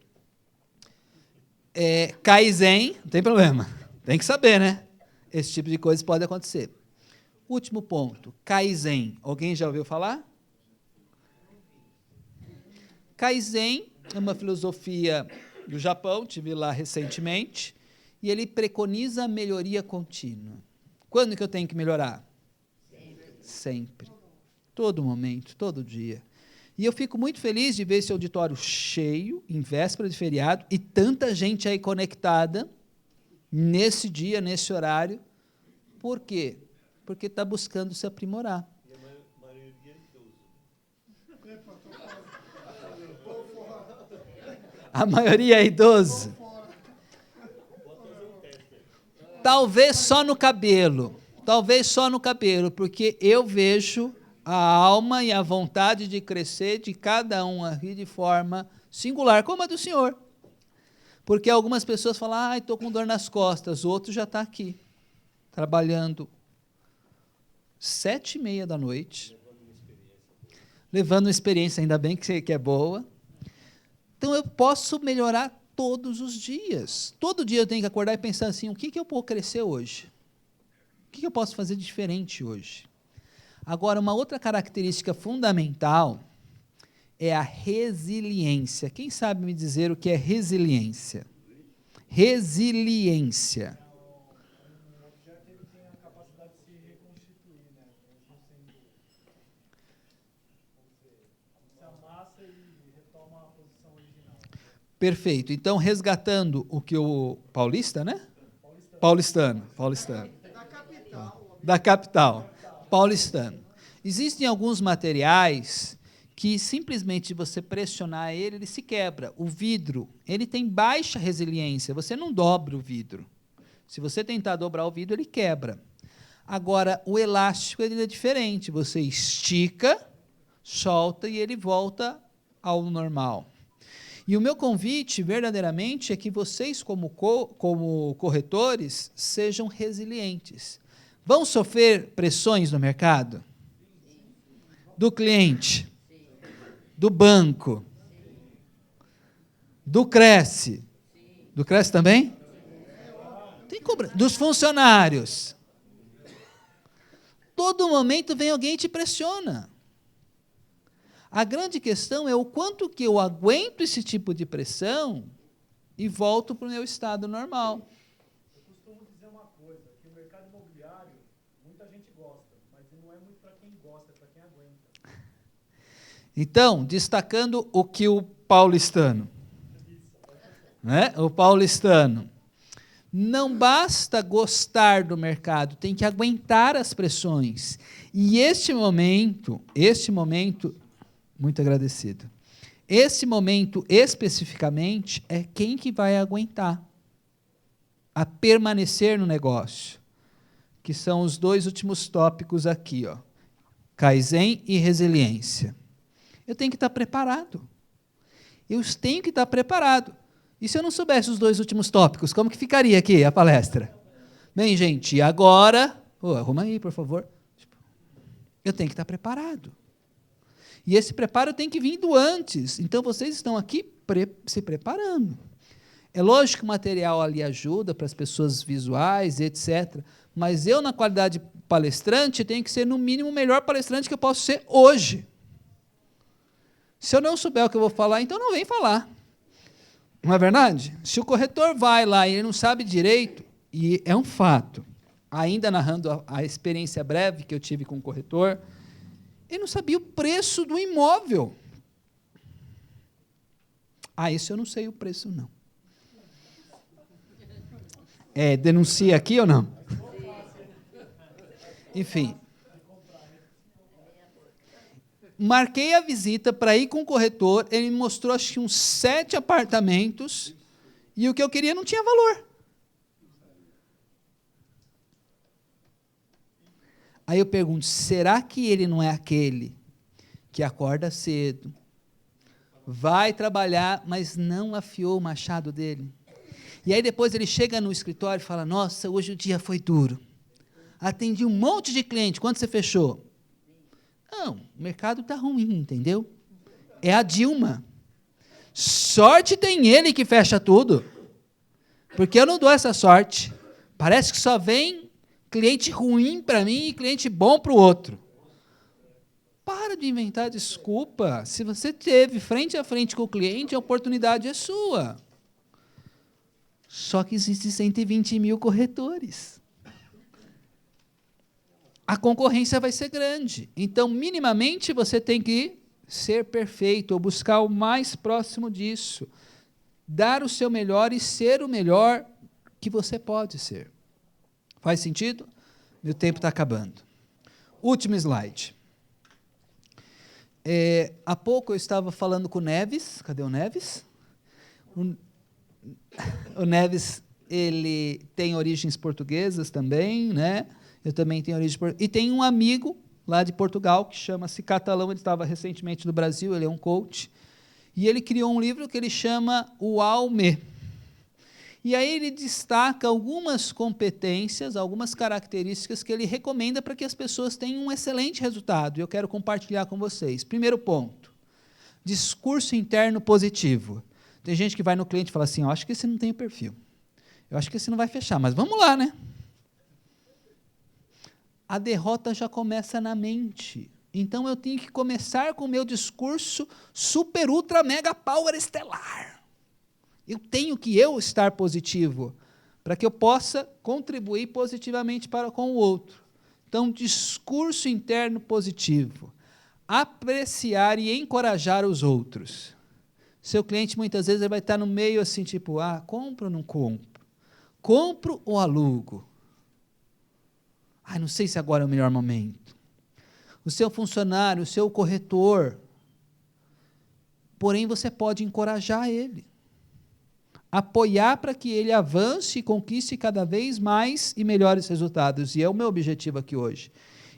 Kaizen, não tem problema. Tem que saber, né? Esse tipo de coisa pode acontecer. Último ponto. Kaizen. Alguém já ouviu falar? Kaizen é uma filosofia do Japão, estive lá recentemente, e ele preconiza a melhoria contínua. Quando que eu tenho que melhorar? Sempre. Todo momento, todo dia. E eu fico muito feliz de ver esse auditório cheio, em véspera de feriado, e tanta gente aí conectada, nesse dia, nesse horário. Por quê? Porque está buscando se aprimorar. E a maioria é idoso. A maioria é idoso. Talvez só no cabelo. Talvez só no cabelo, porque eu vejo a alma e a vontade de crescer de cada um aqui de forma singular, como a do senhor. Porque algumas pessoas falam, estou com dor nas costas, o outro já está aqui, trabalhando 7h30 da noite, levando uma experiência, ainda bem que é boa. Então, eu posso melhorar todos os dias. Todo dia eu tenho que acordar e pensar assim, o que eu posso crescer hoje? O que eu posso fazer diferente hoje? Agora, uma outra característica fundamental é a resiliência. Quem sabe me dizer o que é resiliência? Resiliência. Um objeto ele tem a capacidade de se reconstituir, né? Se amassa e retoma a posição original. Perfeito. Então, resgatando o que o paulista, né? Paulistano. Da capital. Paulistano. Existem alguns materiais que simplesmente você pressionar ele se quebra. O vidro, ele tem baixa resiliência, você não dobra o vidro. Se você tentar dobrar o vidro, ele quebra. Agora, o elástico ele é diferente, você estica, solta e ele volta ao normal. E o meu convite, verdadeiramente, é que vocês, como corretores, sejam resilientes. Vão sofrer pressões no mercado? Do cliente? Do banco? Do Cresce? Do Cresce também? Tem cobrança. Dos funcionários? Todo momento vem alguém e te pressiona. A grande questão é o quanto que eu aguento esse tipo de pressão e volto para o meu estado normal. Eu costumo dizer uma coisa, que o mercado imobiliário, muita gente gosta, mas não é muito para quem gosta, é para quem aguenta. Então, destacando o que o paulistano, né? O paulistano, não basta gostar do mercado, tem que aguentar as pressões. E este momento, muito agradecido. Esse momento, especificamente, é quem que vai aguentar a permanecer no negócio, que são os 2 últimos tópicos aqui, ó, Kaizen e resiliência. Eu tenho que estar preparado. Eu tenho que estar preparado. E se eu não soubesse os 2 últimos tópicos, como que ficaria aqui a palestra? Bem, gente, agora... arruma aí, por favor. Eu tenho que estar preparado. E esse preparo tem que vir do antes. Então, vocês estão aqui se preparando. É lógico que o material ali ajuda para as pessoas visuais, etc. Mas eu, na qualidade de palestrante, tenho que ser, no mínimo, o melhor palestrante que eu posso ser hoje. Se eu não souber o que eu vou falar, então não vem falar. Não é verdade? Se o corretor vai lá e ele não sabe direito, e é um fato, ainda narrando a experiência breve que eu tive com o corretor, ele não sabia o preço do imóvel. Isso eu não sei o preço, não. Denuncia aqui ou não? Enfim. Marquei a visita para ir com o corretor, ele me mostrou, acho que uns 7 apartamentos, e o que eu queria não tinha valor. Aí eu pergunto, será que ele não é aquele que acorda cedo, vai trabalhar, mas não afiou o machado dele? E aí depois ele chega no escritório e fala, nossa, hoje o dia foi duro. Atendi um monte de cliente, quanto você fechou? Não, o mercado está ruim, entendeu? É a Dilma. Sorte tem ele que fecha tudo, porque eu não dou essa sorte. Parece que só vem cliente ruim para mim e cliente bom para o outro. Para de inventar desculpa. Se você teve frente a frente com o cliente, a oportunidade é sua. Só que existem 120 mil corretores. A concorrência vai ser grande. Então, minimamente, você tem que ser perfeito, ou buscar o mais próximo disso. Dar o seu melhor e ser o melhor que você pode ser. Faz sentido? Meu tempo está acabando. Último slide. Há pouco eu estava falando com o Neves. Cadê o Neves? O Neves, ele tem origens portuguesas também, né? Eu também tenho origem portuguesa. E tem um amigo lá de Portugal que chama-se Catalão, ele estava recentemente no Brasil, ele é um coach, e ele criou um livro que ele chama O Alme. E aí ele destaca algumas competências, algumas características que ele recomenda para que as pessoas tenham um excelente resultado, e eu quero compartilhar com vocês. Primeiro ponto, discurso interno positivo. Tem gente que vai no cliente e fala assim, eu acho que esse não tem perfil, eu acho que esse não vai fechar, mas vamos lá, né? A derrota já começa na mente. Então, eu tenho que começar com o meu discurso super, ultra, mega, power, estelar. Eu tenho que estar positivo, para que eu possa contribuir positivamente com o outro. Então, discurso interno positivo. Apreciar e encorajar os outros. Seu cliente, muitas vezes, ele vai estar no meio assim, tipo, compro ou não compro? Compro ou alugo? Não sei se agora é o melhor momento. O seu funcionário, o seu corretor, porém você pode encorajar ele, apoiar para que ele avance e conquiste cada vez mais e melhores resultados. E é o meu objetivo aqui hoje.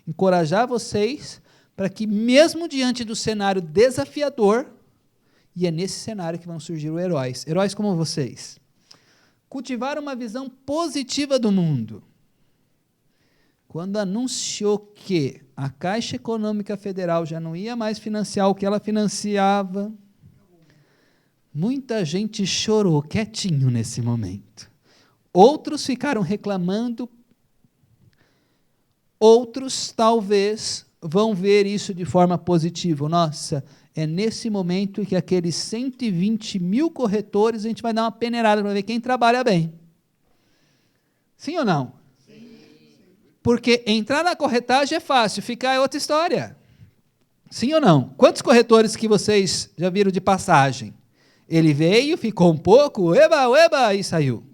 Encorajar vocês para que, mesmo diante do cenário desafiador, e é nesse cenário que vão surgir os heróis como vocês, cultivar uma visão positiva do mundo. Quando anunciou que a Caixa Econômica Federal já não ia mais financiar o que ela financiava, muita gente chorou quietinho nesse momento. Outros ficaram reclamando, outros talvez vão ver isso de forma positiva. Nossa, é nesse momento que aqueles 120 mil corretores, a gente vai dar uma peneirada para ver quem trabalha bem. Sim ou não? Porque entrar na corretagem é fácil, ficar é outra história. Sim ou não? Quantos corretores que vocês já viram de passagem? Ele veio, ficou um pouco, eba, e saiu.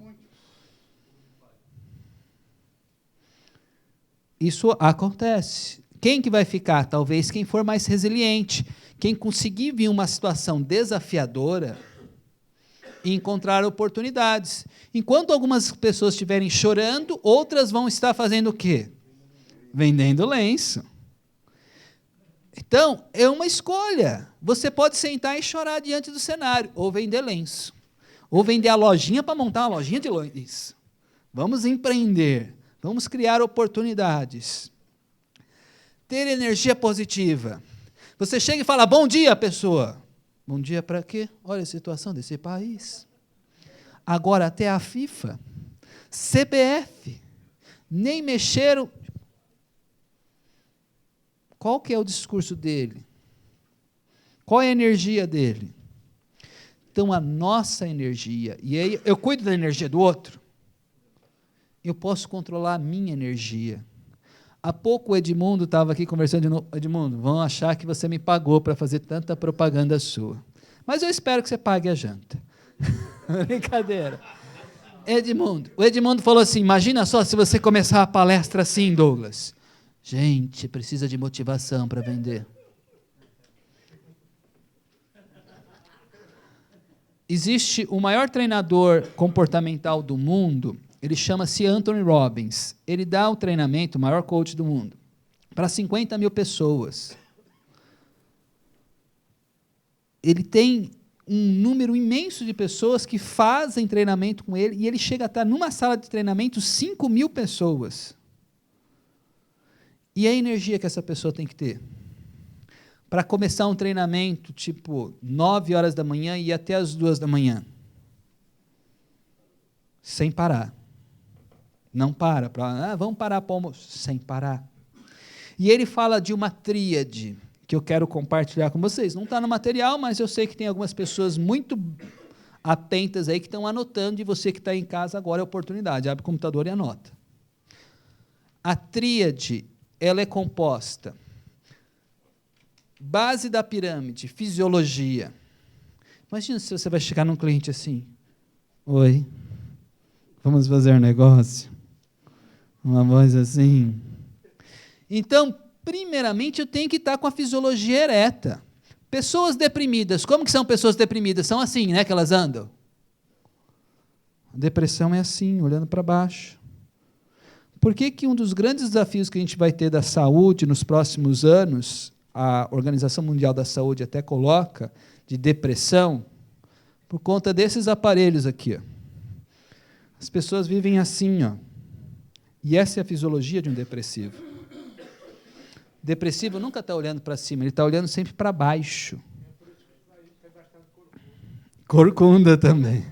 Isso acontece. Quem que vai ficar? Talvez quem for mais resiliente, quem conseguir vir uma situação desafiadora e encontrar oportunidades. Enquanto algumas pessoas estiverem chorando, outras vão estar fazendo o quê? Vendendo lenço. Então, é uma escolha. Você pode sentar e chorar diante do cenário, ou vender lenço, ou vender a lojinha para montar uma lojinha de lenço. Vamos empreender, vamos criar oportunidades. Ter energia positiva. Você chega e fala, bom dia, pessoa. Bom dia para quê? Olha a situação desse país. Agora até a FIFA, CBF, nem mexeram. Qual que é o discurso dele? Qual é a energia dele? Então, a nossa energia, e aí eu cuido da energia do outro, eu posso controlar a minha energia. Há pouco o Edmundo estava aqui conversando de novo. Edmundo, vão achar que você me pagou para fazer tanta propaganda sua. Mas eu espero que você pague a janta. Brincadeira. Edmundo, o Edmundo falou assim, imagina só se você começar a palestra assim, Douglas. Gente, precisa de motivação para vender. Existe o maior treinador comportamental do mundo, ele chama-se Anthony Robbins. Ele dá um treinamento, o maior coach do mundo, para 50 mil pessoas. Ele tem um número imenso de pessoas que fazem treinamento com ele, e ele chega a estar numa sala de treinamento 5 mil pessoas. E a energia que essa pessoa tem que ter? Para começar um treinamento, tipo, 9 horas da manhã e ir até as 2 da manhã. Sem parar. Não para. Vamos parar para o almoço. Sem parar. E ele fala de uma tríade que eu quero compartilhar com vocês. Não está no material, mas eu sei que tem algumas pessoas muito atentas aí que estão anotando, e você que está em casa agora é a oportunidade. Abre o computador e anota. A tríade, ela é composta. Base da pirâmide, fisiologia. Imagina se você vai chegar num cliente assim. Oi, vamos fazer um negócio? Uma voz assim. Então, primeiramente, eu tenho que estar com a fisiologia ereta. Pessoas deprimidas, como que são pessoas deprimidas? São assim, né, que elas andam? A depressão é assim, olhando para baixo. Por que que um dos grandes desafios que a gente vai ter da saúde nos próximos anos, a Organização Mundial da Saúde até coloca, de depressão, por conta desses aparelhos aqui. Ó. As pessoas vivem assim, ó. E essa é a fisiologia de um depressivo. O depressivo nunca está olhando para cima, ele está olhando sempre para baixo. Corcunda também.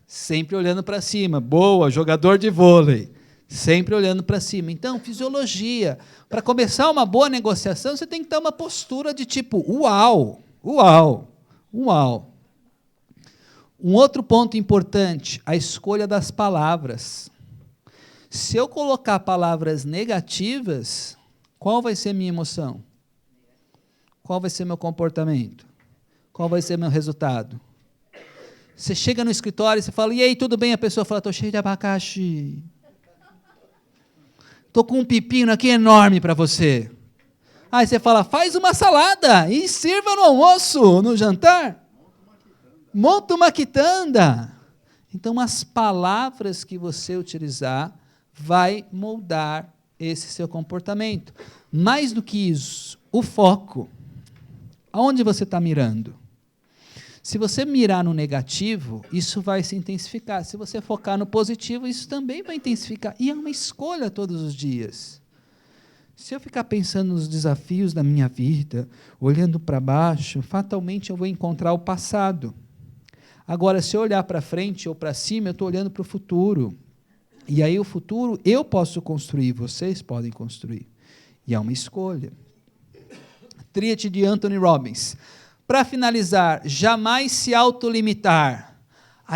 Sempre olhando para cima. Boa, jogador de vôlei. Sempre olhando para cima. Então, fisiologia. Para começar uma boa negociação, você tem que ter uma postura de tipo, uau, uau, uau. Um outro ponto importante, a escolha das palavras. Se eu colocar palavras negativas, qual vai ser a minha emoção? Qual vai ser meu comportamento? Qual vai ser meu resultado? Você chega no escritório e você fala, e aí, tudo bem? A pessoa fala, estou cheio de abacaxi. Estou com um pepino aqui enorme para você. Aí você fala, faz uma salada e sirva no almoço, no jantar. Monta uma quitanda. Então, as palavras que você utilizar vai moldar esse seu comportamento. Mais do que isso, o foco. Aonde você está mirando? Se você mirar no negativo, isso vai se intensificar. Se você focar no positivo, isso também vai intensificar. E é uma escolha todos os dias. Se eu ficar pensando nos desafios da minha vida, olhando para baixo, fatalmente eu vou encontrar o passado. Agora, se eu olhar para frente ou para cima, eu estou olhando para o futuro. E aí o futuro eu posso construir, vocês podem construir. E é uma escolha. Tríade de Anthony Robbins. Para finalizar, jamais se autolimitar.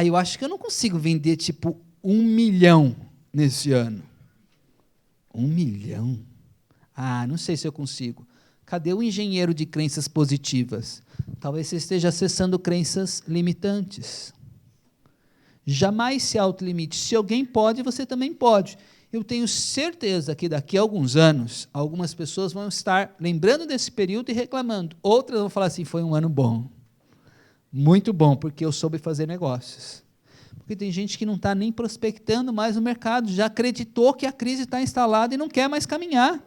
Eu acho que eu não consigo vender tipo 1 milhão nesse ano. 1 milhão? Não sei se eu consigo. Cadê o engenheiro de crenças positivas? Talvez você esteja acessando crenças limitantes. Jamais se autolimite. Se alguém pode, você também pode. Eu tenho certeza que daqui a alguns anos, algumas pessoas vão estar lembrando desse período e reclamando. Outras vão falar assim, foi um ano bom. Muito bom, porque eu soube fazer negócios. Porque tem gente que não está nem prospectando mais no mercado, já acreditou que a crise está instalada e não quer mais caminhar.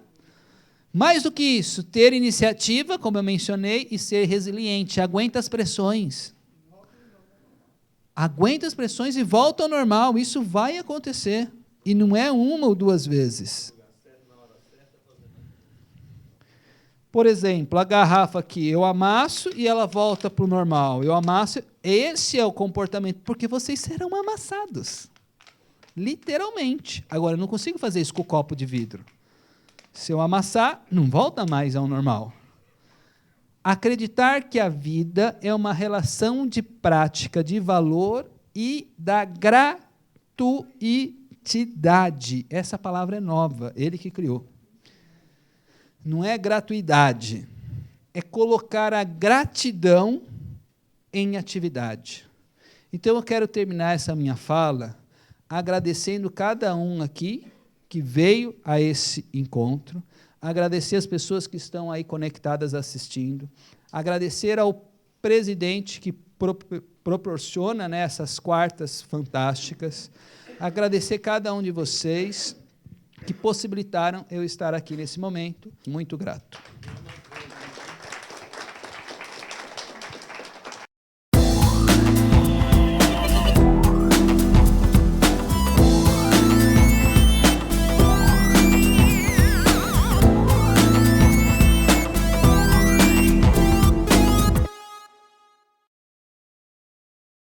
Mais do que isso, ter iniciativa, como eu mencionei, e ser resiliente. Aguenta as pressões. Aguenta as pressões e volta ao normal. Isso vai acontecer. E não é uma ou duas vezes. Por exemplo, a garrafa aqui, eu amasso e ela volta para o normal. Eu amasso, esse é o comportamento, porque vocês serão amassados. Literalmente. Agora, eu não consigo fazer isso com o copo de vidro. Se eu amassar, não volta mais ao normal. Acreditar que a vida é uma relação de prática, de valor e da gratuidade. Essa palavra é nova, ele que criou. Não é gratuidade, é colocar a gratidão em atividade. Então, eu quero terminar essa minha fala agradecendo cada um aqui que veio a esse encontro, agradecer as pessoas que estão aí conectadas assistindo, agradecer ao presidente que proporciona, né, essas quartas fantásticas, agradecer cada um de vocês que possibilitaram eu estar aqui nesse momento. Muito grato.